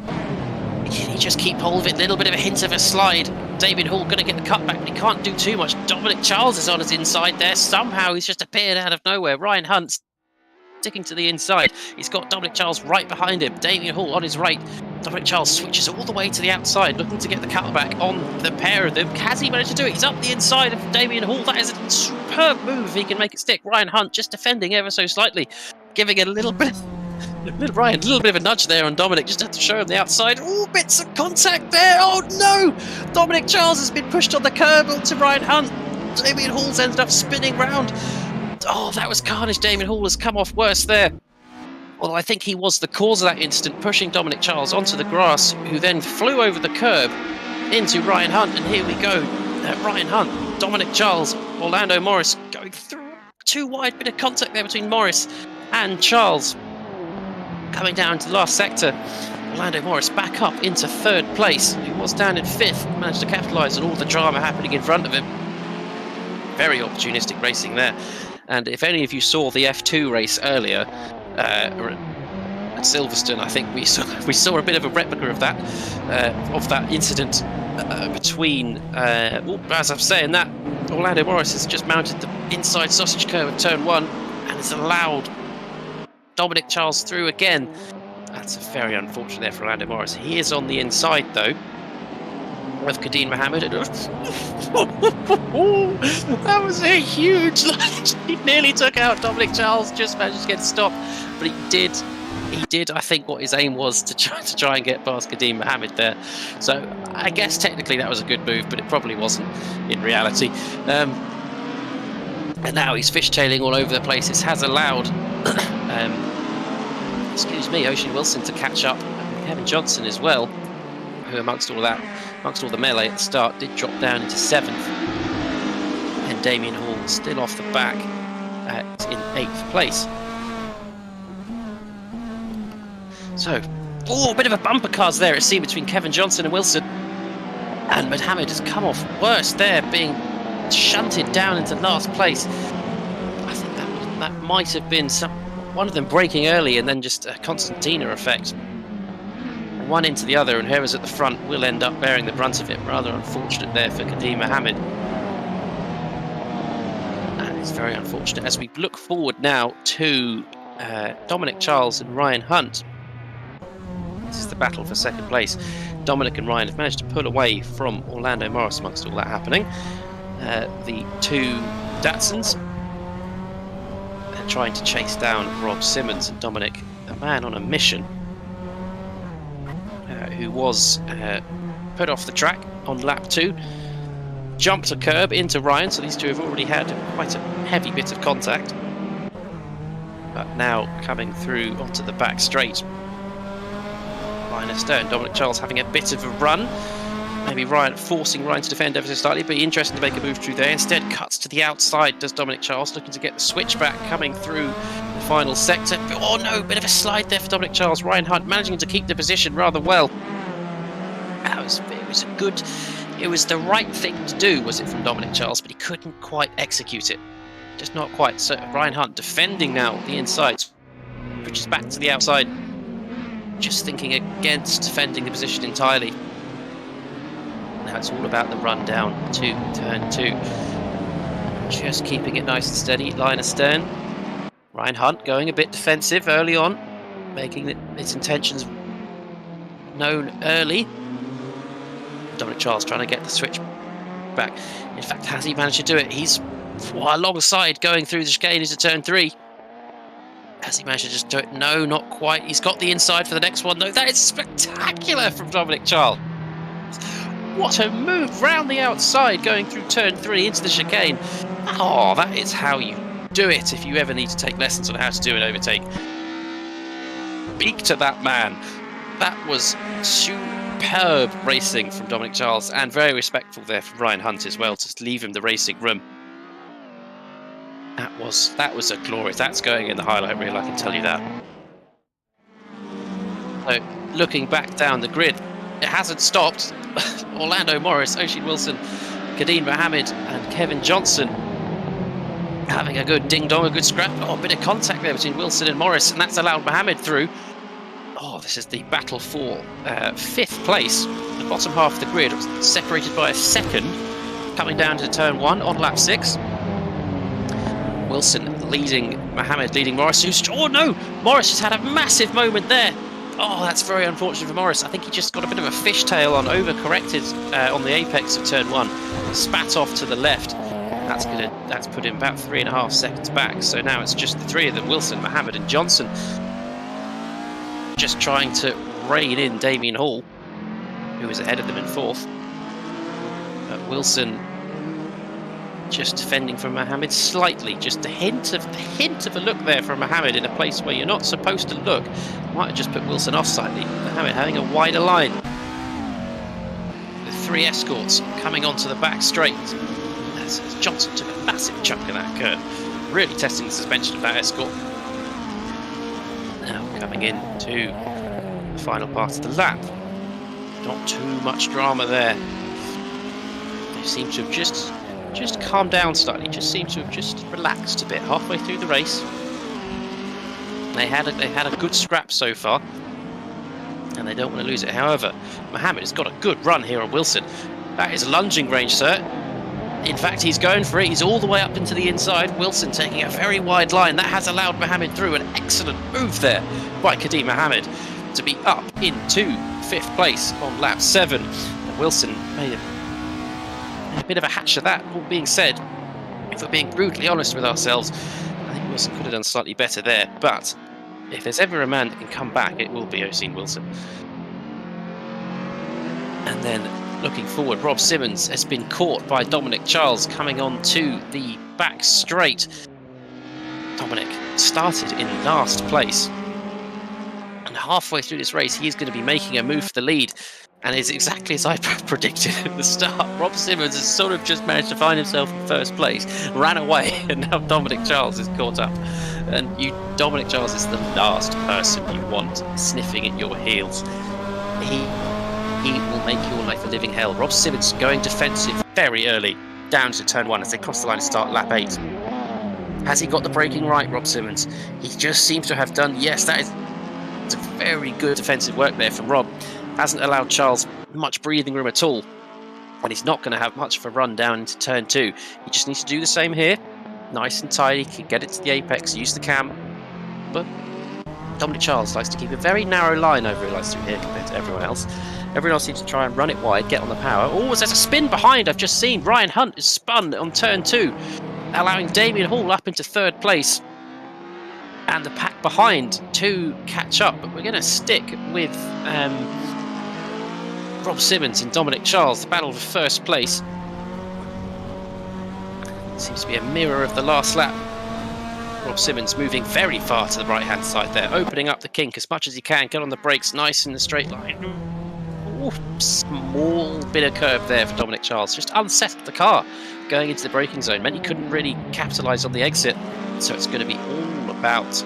Can he just keep hold of it? A little bit of a hint of a slide. Damien Hall going to get the cutback, but he can't do too much. Dominic Charles is on his inside there. Somehow he's just appeared out of nowhere. Ryan Hunt sticking to the inside. He's got Dominic Charles right behind him. Damien Hall on his right. Dominic Charles switches all the way to the outside, looking to get the cutback on the pair of them. Has he managed to do it? He's up the inside of Damien Hall. That is a superb move if he can make it stick. Ryan Hunt just defending ever so slightly, giving it a little bit of a nudge there on Dominic, just had to show him the outside. Oh, bits of contact there. Oh no! Dominic Charles has been pushed on the curb onto Ryan Hunt. Damien Hall's ended up spinning round. Oh, that was carnage. Damien Hall has come off worse there. Although I think he was the cause of that incident, pushing Dominic Charles onto the grass, who then flew over the curb into Ryan Hunt. And here we go. Ryan Hunt, Dominic Charles, Orlando Morris going through too wide. Bit of contact there between Morris and Charles. Coming down to the last sector, Orlando Morris back up into 3rd place. He was down in 5th, managed to capitalise on all the drama happening in front of him. Very opportunistic racing there. And if any of you saw the F2 race earlier at Silverstone, I think we saw a bit of a replica of that incident between. As I'm saying that, Orlando Morris has just mounted the inside sausage curve of turn 1 and has allowed Dominic Charles through again. That's very unfortunate there for Orlando Morris. He is on the inside though of Kadeem Mohammed. That was a huge lunge. He nearly took out Dominic Charles, just managed to get stopped, but he did, I think, what his aim was to try and get past Kadeem Mohammed there. So I guess technically that was a good move, but it probably wasn't in reality. And now he's fishtailing all over the place. This has allowed, Ocean Wilson to catch up, and Kevin Johnson as well, who amongst all the melee at the start did drop down into 7th. And Damien Hall still off the back in 8th place. So, a bit of a bumper cars there it seemed between Kevin Johnson and Wilson. And Mohammed has come off worse there, being shunted down into last place. I think that might have been one of them breaking early and then just a Constantina effect. One into the other, and whoever's at the front will end up bearing the brunt of it. Rather unfortunate there for Kadeem Mohammed. And it's very unfortunate as we look forward now to Dominic Charles and Ryan Hunt. This is the battle for second place. Dominic and Ryan have managed to pull away from Orlando Morris amongst all that happening. The two Datsuns are trying to chase down Rob Simmons, and Dominic, a man on a mission, who was put off the track on lap 2, jumped a curb into Ryan, so these two have already had quite a heavy bit of contact. But now coming through onto the back straight, Ryan astern, Dominic Charles having a bit of a run. Maybe forcing Ryan to defend ever so slightly, but interested to make a move through there. Instead cuts to the outside, does Dominic Charles, looking to get the switchback coming through the final sector. Oh no, bit of a slide there for Dominic Charles. Ryan Hunt managing to keep the position rather well. It was the right thing to do, was it, from Dominic Charles, but he couldn't quite execute it. Just not quite. So Ryan Hunt defending now the inside, pushes back to the outside, just thinking against defending the position entirely. Now it's all about the run down to turn 2. Just keeping it nice and steady, line astern. Ryan Hunt going a bit defensive early on, making its intentions known early. Dominic Charles trying to get the switch back. In fact, has he managed to do it? He's alongside going through the chicane into turn 3. Has he managed to just do it? No, not quite. He's got the inside for the next one. No, that is spectacular from Dominic Charles. What a move round the outside, going through turn 3 into the chicane. Oh, that is how you do it if you ever need to take lessons on how to do an overtake. Speak to that man. That was superb racing from Dominic Charles, and very respectful there from Ryan Hunt as well, to leave him the racing room. That was a glorious. That's going in the highlight reel, I can tell you that. So, looking back down the grid, it hasn't stopped. Orlando Morris, Ocean Wilson, Kadeem Mohammed and Kevin Johnson having a good ding-dong, a good scrap. Oh, a bit of contact there between Wilson and Morris, and that's allowed Mohammed through. Oh, this is the battle for 5th place. The bottom half of the grid was separated by a second, coming down to turn 1 on lap 6. Wilson leading Mohammed, leading Morris. Oh no! Morris just had a massive moment there. Oh, that's very unfortunate for Morris. I think he just got a bit of a fishtail on, overcorrected on the apex of turn 1. Spat off to the left. That's put him about 3.5 seconds back. So now it's just the 3 of them, Wilson, Mohammed and Johnson, just trying to rein in Damien Hall, who was ahead of them in 4th. But Wilson just defending from Mohammed slightly, just a hint of a look there from Mohammed in a place where you're not supposed to look. Might have just put Wilson off slightly. Mohammed having a wider line. The 3 escorts coming onto the back straight. As Johnson took a massive chunk of that curve, really testing the suspension of that escort. Now coming in to the final part of the lap. Not too much drama there. They seem to have just just calmed down slightly. Just seems to have just relaxed a bit halfway through the race. They had a good scrap so far, and they don't want to lose it. However, Mohammed has got a good run here on Wilson. That is lunging range, sir. In fact, he's going for it. He's all the way up into the inside. Wilson taking a very wide line. That has allowed Mohammed through. An excellent move there by Kadeem Mohammed to be up into 5th place on lap 7. And Wilson made a bit of a hatch of that. All being said, if we're being brutally honest with ourselves, I think Wilson could have done slightly better there. But if there's ever a man that can come back, it will be Oseen Wilson. And then looking forward, Rob Simmons has been caught by Dominic Charles coming on to the back straight. Dominic started in last place, and halfway through this race he is going to be making a move for the lead, and it's exactly as I predicted at the start. Rob Simmons has sort of just managed to find himself in 1st place, ran away, and now Dominic Charles is caught up. And Dominic Charles is the last person you want sniffing at your heels. He will make your life a living hell. Rob Simmons going defensive very early down to turn 1 as they cross the line to start lap 8. Has he got the braking right, Rob Simmons? He just seems to have done. Yes, that is a very good defensive work there from Rob. Hasn't allowed Charles much breathing room at all, and he's not going to have much of a run down into turn 2. He just needs to do the same here. Nice and tidy, can get it to the apex, use the cam. But Dominic Charles likes to keep a very narrow line, I've realised, through here compared to everyone else. Everyone else seems to try and run it wide, get on the power. Oh, there's a spin behind, I've just seen. Ryan Hunt is spun on turn 2, allowing Damien Hall up into 3rd place. And the pack behind to catch up. But we're going to stick with Rob Simmons and Dominic Charles, the battle for 1st place. Seems to be a mirror of the last lap. Rob Simmons moving very far to the right-hand side there, opening up the kink as much as he can, get on the brakes, nice in the straight line. Ooh, small bit of curve there for Dominic Charles, just unsettled the car going into the braking zone, meant he couldn't really capitalise on the exit, so it's going to be all about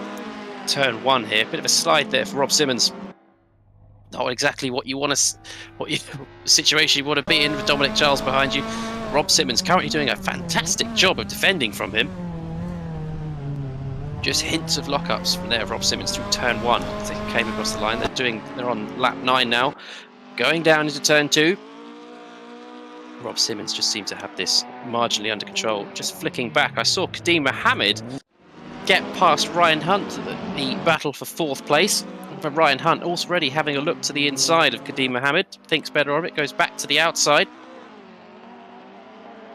turn 1 here. Bit of a slide there for Rob Simmons. Not exactly what you want to, situation you want to be in with Dominic Charles behind you. Rob Simmons currently doing a fantastic job of defending from him. Just hints of lockups from there of Rob Simmons through turn 1 as they came across the line. They're on lap 9 now, going down into turn 2. Rob Simmons just seemed to have this marginally under control. Just flicking back, I saw Kadeem Mohammed get past Ryan Hunt, the battle for 4th place. But Ryan Hunt already having a look to the inside of Kadeem Mohammed, thinks better of it, goes back to the outside.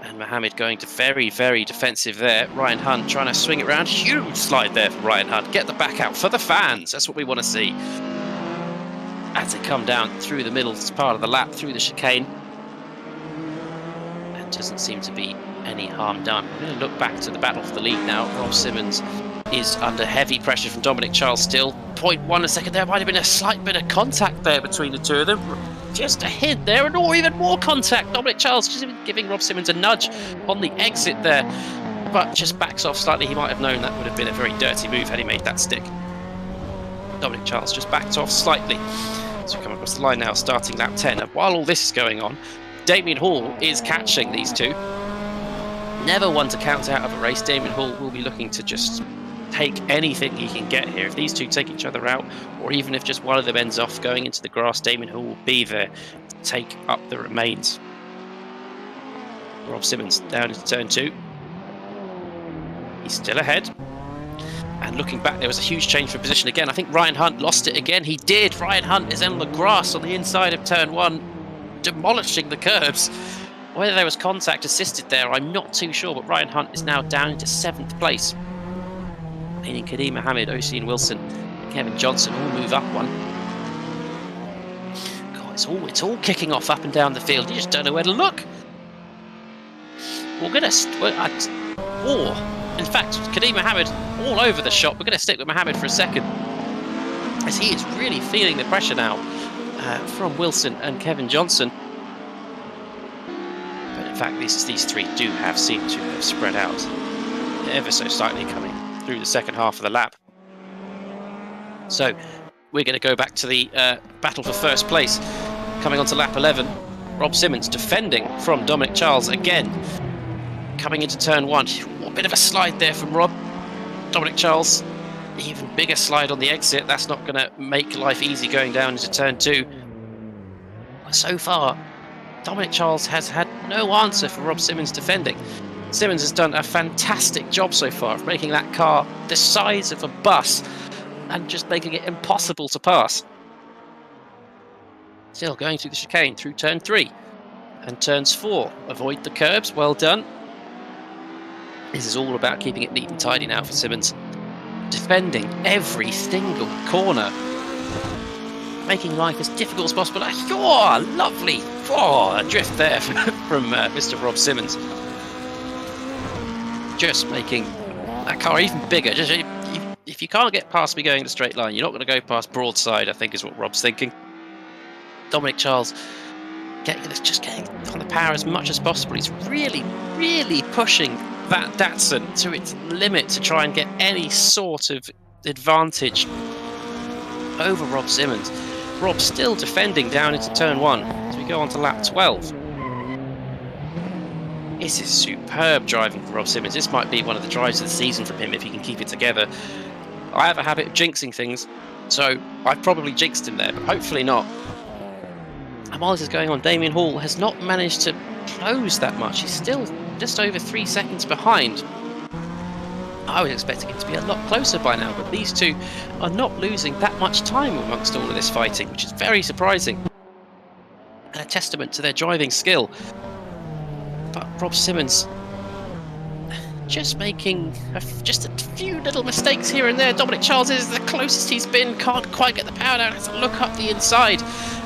And Mohammed going to very, very defensive there. Ryan Hunt trying to swing it around. Huge slide there for Ryan Hunt. Get the back out for the fans. That's what we want to see. As they come down through the middle as part of the lap, through the chicane. And doesn't seem to be any harm done. We're going to look back to the battle for the lead now. Rob Simmons is under heavy pressure from Dominic Charles still. 0.1 a second. There might have been a slight bit of contact there between the two of them. Just a hint there, and even more contact. Dominic Charles just giving Rob Simmons a nudge on the exit there, but just backs off slightly. He might have known that would have been a very dirty move had he made that stick. Dominic Charles just backed off slightly. So we come across the line now, starting lap 10. And while all this is going on, Damien Hall is catching these two. Never one to count out of a race. Damien Hall will be looking to just take anything he can get here. If these two take each other out, or even if just one of them ends off going into the grass, Damien Hall will be there to take up the remains. Rob Simmons down into turn 2. He's still ahead. And looking back, there was a huge change for position again. I think Ryan Hunt lost it again. He did. Ryan Hunt is on the grass on the inside of turn 1, demolishing the curbs. Whether there was contact assisted there, I'm not too sure, but Ryan Hunt is now down into 7th place. Meaning Kadeem Mohammed, Oseen Wilson, and Kevin Johnson all move up one. God, it's all kicking off up and down the field. You just don't know where to look. In fact, Kadeem Mohammed all over the shop. We're going to stick with Mohammed for a second, as he is really feeling the pressure now from Wilson and Kevin Johnson. But in fact, these three do seem to have spread out ever so slightly coming through the second half of the lap. So we're going to go back to the battle for 1st place. Coming on to lap 11, Rob Simmons defending from Dominic Charles again. coming into turn 1. A bit of a slide there from Rob. Dominic Charles, even bigger slide on the exit. That's not going to make life easy going down into turn 2. So far, Dominic Charles has had no answer for Rob Simmons defending. Simmons has done a fantastic job so far of making that car the size of a bus and just making it impossible to pass. Still going through the chicane through turn 3 and turns 4. Avoid the curbs, well done. This is all about keeping it neat and tidy now for Simmons. Defending every single corner, making life as difficult as possible. Oh, lovely! Oh, a drift there from Mr. Rob Simmons. Just making that car even bigger. Just, if you can't get past me going in a straight line, you're not going to go past broadside, I think is what Rob's thinking. Dominic Charles getting on the power as much as possible. He's really, really pushing that Datsun to its limit to try and get any sort of advantage over Rob Simmons. Rob still defending down into turn 1 as we go on to lap 12. This is superb driving for Rob Simmons. This might be one of the drives of the season from him if he can keep it together. I have a habit of jinxing things, so I've probably jinxed him there, but hopefully not. And while this is going on, Damien Hall has not managed to close that much. He's still just over 3 seconds behind. I was expecting it to be a lot closer by now, but these two are not losing that much time amongst all of this fighting, which is very surprising and a testament to their driving skill. But Rob Simmons just making just a few little mistakes here and there. Dominic Charles is the closest he's been, can't quite get the power down, has to look up the inside.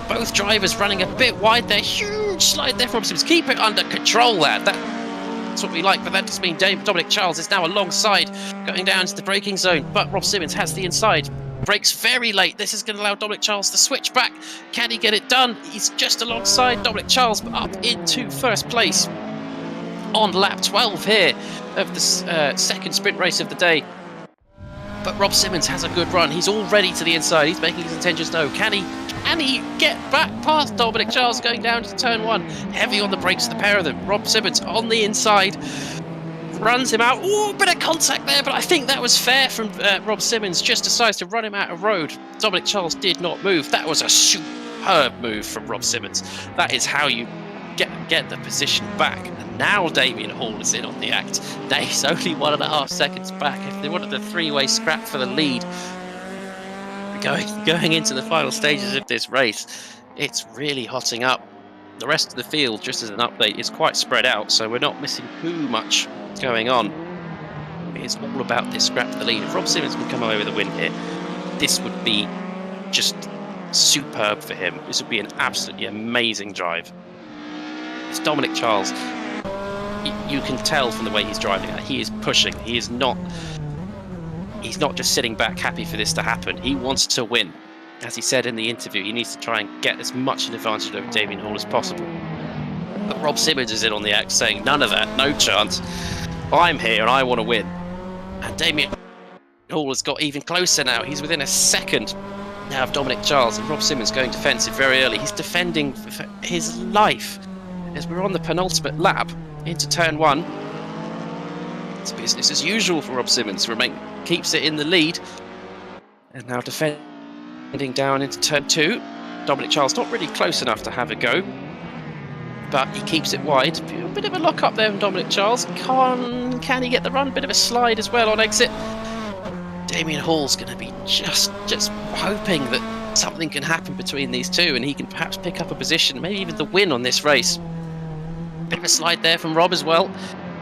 Both drivers running a bit wide there. Huge slide there from Rob Simmons. Keep it under control there. That's what we like, but that does mean Dominic Charles is now alongside, going down to the braking zone. But Rob Simmons has the inside. Brakes very late. This is going to allow Dominic Charles to switch back. Can he get it done? He's just alongside Dominic Charles, up into first place on lap 12 here of the second sprint race of the day. But Rob Simmons has a good run. He's already to the inside. He's making his intentions known. Can he get back past Dominic Charles going down to turn 1? Heavy on the brakes, the pair of them. Rob Simmons on the inside. Runs him out. Oh, a bit of contact there, but I think that was fair from Rob Simmons. Just decides to run him out of road. Dominic Charles did not move. That was a superb move from Rob Simmons. That is how you get the position back. And now Damien Hall is in on the act. He's only 1.5 seconds back. If they wanted a 3-way scrap for the lead going into the final stages of this race, it's really hotting up. The rest of the field, just as an update, is quite spread out, so we're not missing too much going on. It's all about this scrap for the lead. If Rob Simmons can come away with a win here, this would be just superb for him. This would be an absolutely amazing drive. It's Dominic Charles. You can tell from the way he's driving that he is pushing. He's not just sitting back happy for this to happen. He wants to win. As he said in the interview, he needs to try and get as much an advantage over Damien Hall as possible. But Rob Simmons is in on the act saying, none of that, no chance. I'm here and I want to win. And Damien Hall has got even closer now. He's within a second now of Dominic Charles, and Rob Simmons going defensive very early. He's defending for his life as we're on the penultimate lap into turn 1. It's business as usual for Rob Simmons. Keeps it in the lead, and now defending down into turn 2. Dominic Charles not really close enough to have a go, but he keeps it wide. A bit of a lock up there from Dominic Charles. Can he get the run? Bit of a slide as well on exit. Damien Hall's going to be just hoping that something can happen between these two, and he can perhaps pick up a position, maybe even the win on this race. Bit of a slide there from Rob as well.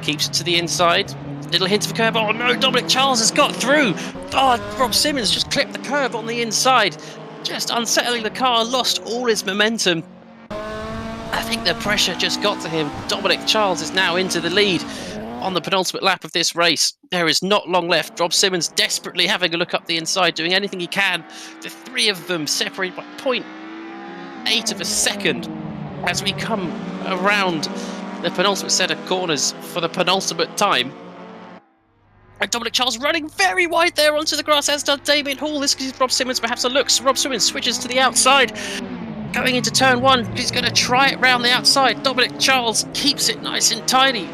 Keeps it to the inside. Little hint of a curve. Oh no, Dominic Charles has got through. Oh, Rob Simmons just clipped the curb on the inside. Just unsettling the car, lost all his momentum. I think the pressure just got to him. Dominic Charles is now into the lead on the penultimate lap of this race. There is not long left. Rob Simmons desperately having a look up the inside, doing anything he can. The three of them separated by 0.8 of a second as we come around the penultimate set of corners for the penultimate time. And Dominic Charles running very wide there onto the grass, as does Damien Hall. This gives Rob Simmons perhaps a look. So Rob Simmons switches to the outside. Going into turn 1, he's going to try it round the outside. Dominic Charles keeps it nice and tidy.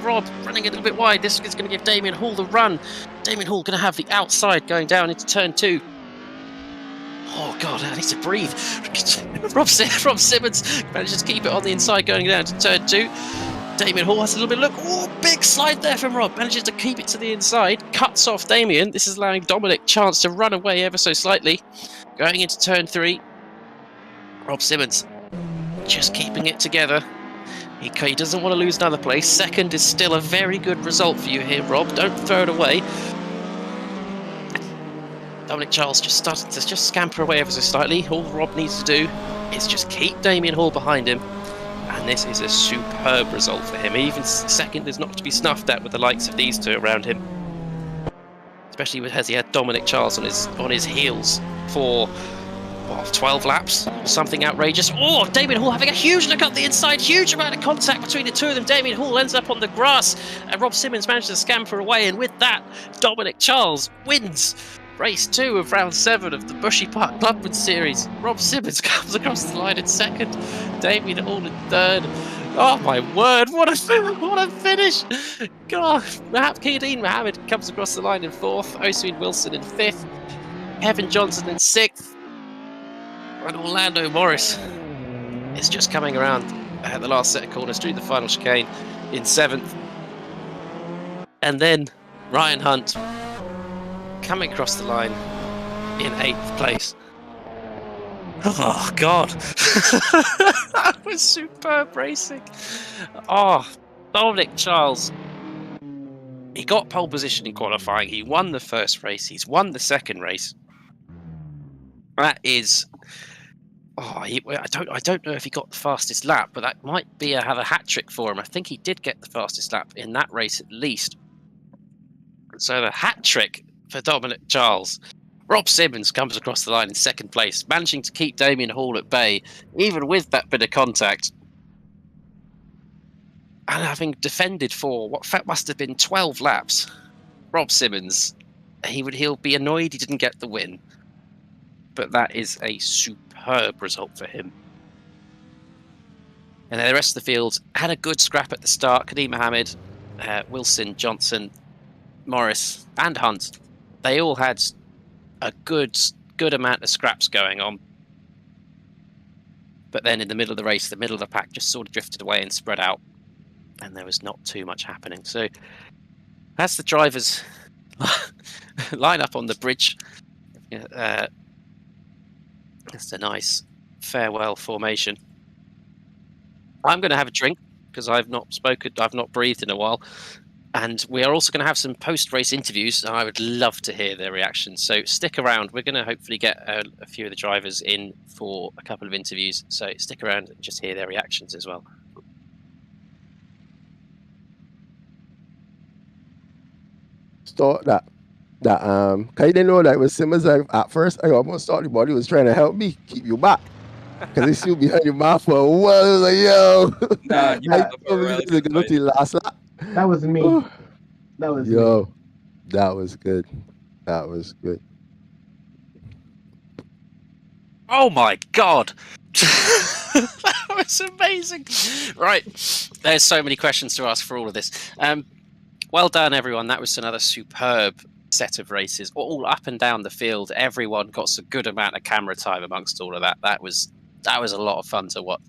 Rob running a little bit wide. This is going to give Damien Hall the run. Damien Hall going to have the outside going down into turn 2. Oh God, I need to breathe. Rob Simmons manages to keep it on the inside going down to turn 2. Damien Hall has a little bit of look. Oh, big slide there from Rob. Manages to keep it to the inside. Cuts off Damien. This is allowing Dominic chance to run away ever so slightly. Going into turn 3. Rob Simmons just keeping it together. He doesn't want to lose another place. Second is still a very good result for you here, Rob. Don't throw it away. Dominic Charles just started to just scamper away ever so slightly. All Rob needs to do is just keep Damien Hall behind him. And this is a superb result for him. Even second is not to be snuffed at with the likes of these two around him. Especially as he had Dominic Charles on his heels for 12 laps, something outrageous. Oh, Damien Hall having a huge look up the inside, huge amount of contact between the two of them. Damien Hall ends up on the grass, and Rob Simmons manages to scamper away, and with that, Dominic Charles wins race 2 of round 7 of the Bushy Park Clubman Series. Rob Simmons comes across the line in second, Damien Hall in third. Oh my word, what a finish! God, Keadeen Mohammed comes across the line in 4th, Oswin Wilson in 5th, Evan Johnson in 6th, and Orlando Morris is just coming around at the last set of corners through the final chicane in 7th. And then Ryan Hunt coming across the line in 8th place. Oh, God. That was superb racing. Oh, Dominic Charles. He got pole position in qualifying. He won the first race. He's won the second race. That is... I don't know if he got the fastest lap, but that might have a hat trick for him. I think he did get the fastest lap in that race at least. So the hat trick for Dominic Charles. Rob Simmons comes across the line in 2nd place, managing to keep Damien Hall at bay, even with that bit of contact. And having defended for what must have been 12 laps, Rob Simmons, he'll be annoyed he didn't get the win. But that is a superb result for him. And then the rest of the field had a good scrap at the start. Kadeem Mohammed, Wilson, Johnson, Morris, and Hunt. They all had a good amount of scraps going on. But then in the middle of the race, the middle of the pack just sort of drifted away and spread out. And there was not too much happening. So that's the drivers line up on the bridge. It's a nice farewell formation. I'm going to have a drink because I've not breathed in a while. And we are also going to have some post-race interviews, and I would love to hear their reactions. So stick around. We're going to hopefully get a few of the drivers in for a couple of interviews. So stick around and just hear their reactions as well. Start that. Cause you didn't know that it was Simmons. At first, I almost thought the body was trying to help me keep you back. Because they still behind your mouth for a while. I was like, yo. Nah, you I told me this is going to the last lap. That was me. That was me. That was good. That was good. Oh my God. That was amazing. Right. There's so many questions to ask for all of this. Well done, everyone. That was another superb set of races, all up and down the field. Everyone got a good amount of camera time amongst all of that. That was a lot of fun to watch.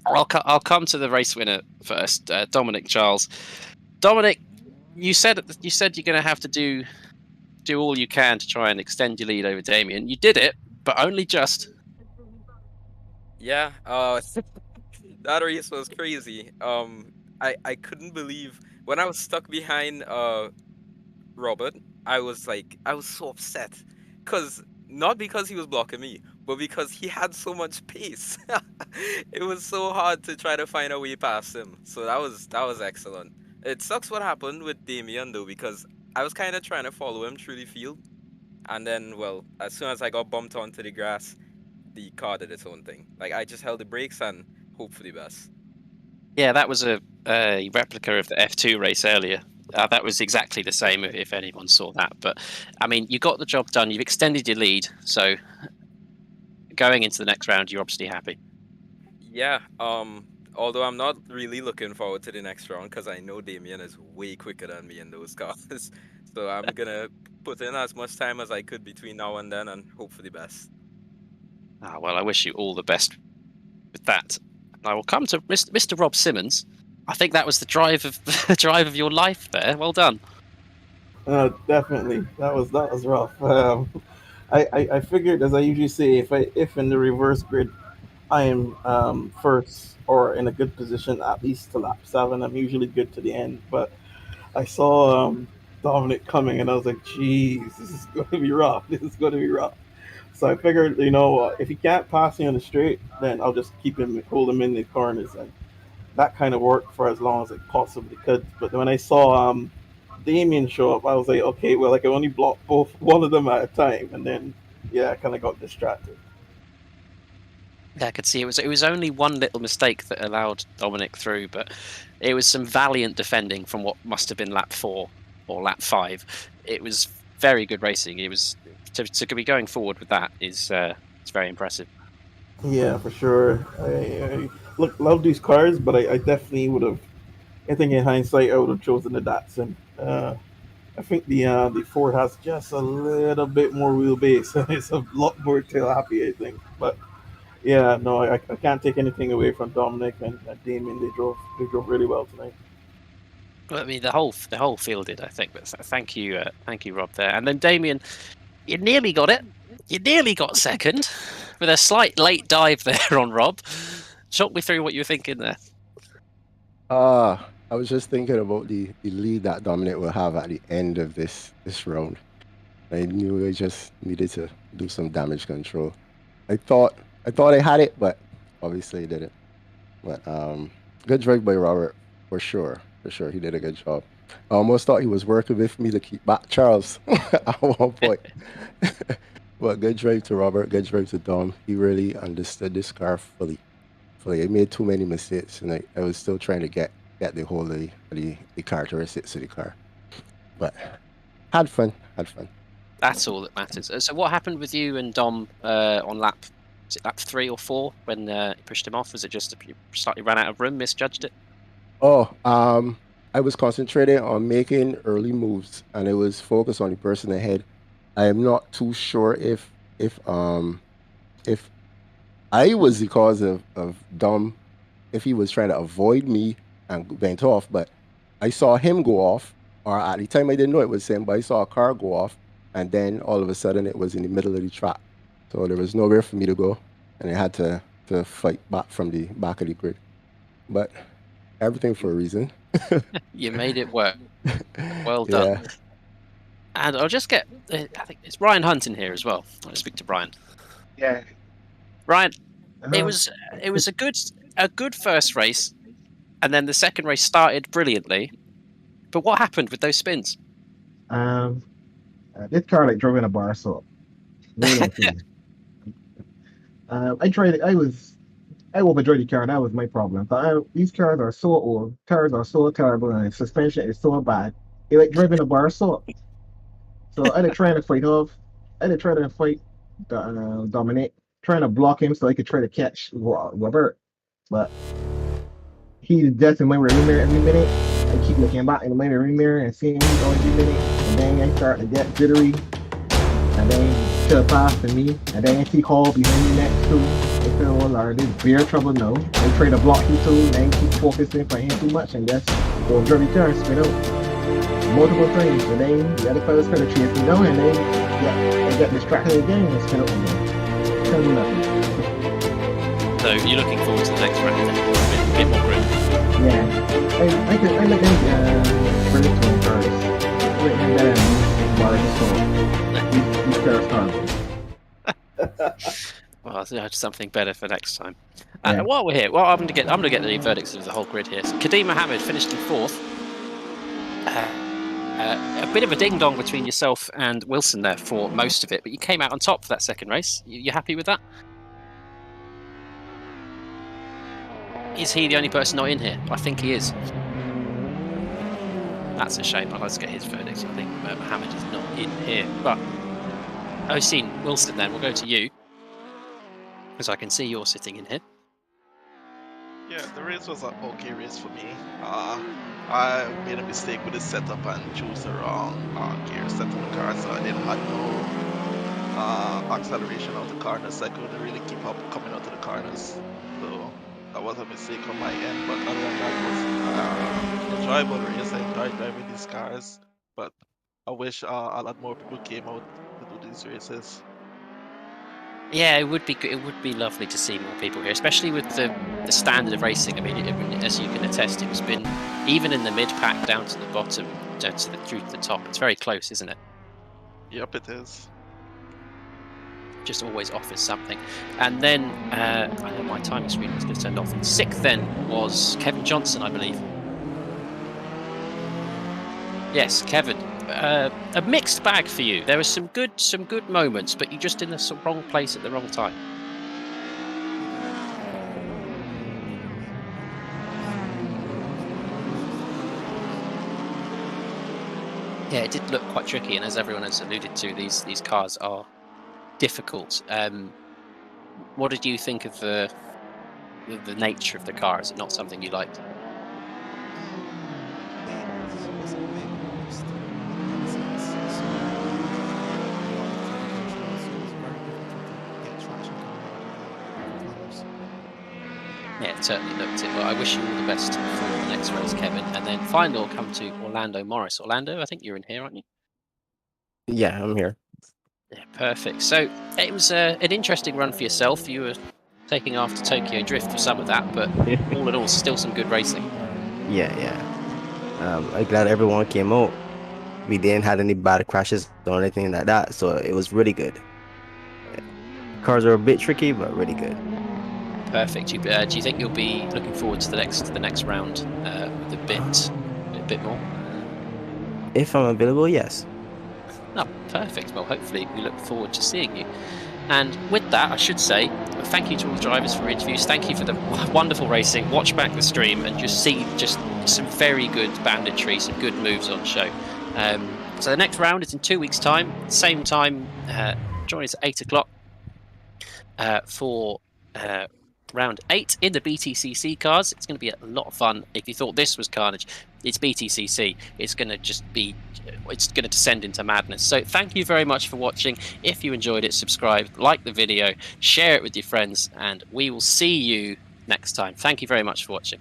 I'll come to the race winner first, Dominic Charles. Dominic, you said you're going to have to do all you can to try and extend your lead over Damien. You did it, but only just. Yeah, that race was crazy. I couldn't believe when I was stuck behind Robert. I was so upset not because he was blocking me, but because he had so much pace. It was so hard to try to find a way past him. So that was excellent. It sucks what happened with Damien though, because I was kind of trying to follow him through the field, and then, well, as soon as I got bumped onto the grass, the car did its own thing. Like, I just held the brakes and hoped for the best. Yeah, that was a replica of the F2 race earlier. That was exactly the same, if anyone saw that. But, I mean, you got the job done. You've extended your lead. So, going into the next round, you're obviously happy. Yeah. although I'm not really looking forward to the next round because I know Damien is way quicker than me in those cars. So I'm gonna put in as much time as I could between now and then and hope for the best. Well, I wish you all the best with that. I will come to Mr. Rob Simmons. I think that was the drive of the drive of your life there. Well done. Definitely, that was rough. I figured, as I usually say, if in the reverse grid I am first or in a good position at least to lap 7, I'm usually good to the end. But I saw Dominic coming, and I was like, "Jeez, this is going to be rough. This is going to be rough." So I figured, if he can't pass me on the straight, then I'll just hold him in the corners, and that kind of worked for as long as it possibly could. But when I saw Damien show up, I was like, okay, well, I can only block one of them at a time, and then I kind of got distracted. Yeah, I could see it was only one little mistake that allowed Dominic through, but it was some valiant defending from what must have been lap 4 or lap 5. It was very good racing. It was to be going forward with that is it's very impressive. Yeah, for sure. I love these cars, but I definitely would have. I think in hindsight, I would have chosen the Datsun. I think the Ford has just a little bit more wheelbase. It's a lot more tail happy, I think. But yeah, no, I can't take anything away from Dominic and Damien. They drove really well tonight. Well, I mean, the whole field did, I think. But thank you, Rob, there. And then Damien, you nearly got it. You nearly got second with a slight late dive there on Rob. Talk me through what you were thinking there. I was just thinking about the lead that Dominic will have at the end of this round. I knew I just needed to do some damage control. I thought I had it, but obviously I didn't. But good drive by Robert, for sure. For sure, he did a good job. I almost thought he was working with me to keep back Charles at one point. But good drive to Robert, good drive to Dom. He really understood this car fully. I made too many mistakes, and I was still trying to get the whole of the characteristics of the car. But had fun. That's all that matters. So what happened with you and Dom on lap 3 or 4 when you pushed him off? Was it just you slightly ran out of room, misjudged it? Oh, I was concentrating on making early moves, and I was focused on the person ahead. I am not too sure if I was the cause of Dom, if he was trying to avoid me and went off, but I saw him go off, or at the time I didn't know it was him, but I saw a car go off, and then all of a sudden it was in the middle of the track. So there was nowhere for me to go, and I had to fight back from the back of the grid. But everything for a reason. You made it work. Well done. Yeah. And I'll just get, I think it's Brian Hunt in here as well. I'll speak to Brian. Yeah. Brian, Uh-huh. it was a good first race, and then the second race started brilliantly. But what happened with those spins? This car like drove in a bar, so I overjoyed the car, and that was my problem. But these cars are so old, tires are so terrible, and suspension is so bad. It like driving a bar, so I had trying to fight Dominic, trying to block him so I could try to catch Robert, but he's just in my rear mirror every minute. I keep looking back in my rear mirror and seeing him going every minute, and then I start to get jittery, and then to pass to me, and then I see Hall behind me next too. I feel, well, Lord, there's beer trouble now. I try to block him too, then keep focusing for him too much, and just go very car spin out multiple times, and then the other fellas try to chase me down, and then I get distracted again and spin out again. Can't do nothing. So you're looking forward to the next round, a bit more grip. Yeah, I like them verdict on cars. Written down, these cars cars. Well, that's something better for next time. While we're here, I'm going to get the verdicts of the whole grid here. So Kadeem Mohammed finished in 4th. A bit of a ding dong between yourself and Wilson there for most of it, but you came out on top for that second race. You happy with that? Is he the only person not in here? I think he is. That's a shame. I'd like to get his verdict. I think Mohammed is not in here. But Oseen, Wilson, then we'll go to you, because I can see you're sitting in here. Yeah, the race was an okay race for me. I made a mistake with the setup and chose the wrong gear set on the car, so I didn't have no acceleration out the corners, so I couldn't really keep up coming out of the corners. So that was a mistake on my end, but other than that, it was enjoyable race. I enjoyed driving these cars, but I wish a lot more people came out to do these races. Yeah, it would be it would be lovely to see more people here, especially with the standard of racing. I mean, as you can attest, it's been even in the mid pack down to the bottom, down to the through to the top. It's very close, isn't it? Yep, it is. Just always offers something. And then I know my timing screen was just turned off. And sixth then was Kevin Johnson, I believe. Yes, Kevin. A mixed bag for you. There were some good moments, but you're just in the wrong place at the wrong time. Yeah, it did look quite tricky, and as everyone has alluded to, these cars are difficult. What did you think of the nature of the car? Is it not something you liked? Yeah, it certainly looked it. Well, I wish you all the best for the next race, Kevin. And then finally, we'll come to Orlando Morris. Orlando, I think you're in here, aren't you? Yeah, I'm here. Yeah, perfect. So it was an interesting run for yourself. You were taking after Tokyo Drift for some of that, but all in all, still some good racing. Yeah. I'm glad everyone came out. We didn't have any bad crashes or anything like that, so it was really good. Cars are a bit tricky, but really good. Perfect. Do you think you'll be looking forward to the next round with a bit more? If I'm available, yes. No, perfect. Well, hopefully we look forward to seeing you. And with that, I should say thank you to all the drivers for interviews. Thank you for the wonderful racing. Watch back the stream and just see some very good banditry, some good moves on show. So the next round is in 2 weeks' time. Same time, join us at 8 o'clock for round 8 in the BTCC cars. It's going to be a lot of fun. If you thought this was carnage, it's BTCC. It's going to descend into madness. So thank you very much for watching. If you enjoyed it, subscribe, like the video, share it with your friends, and we will see you next time. Thank you very much for watching.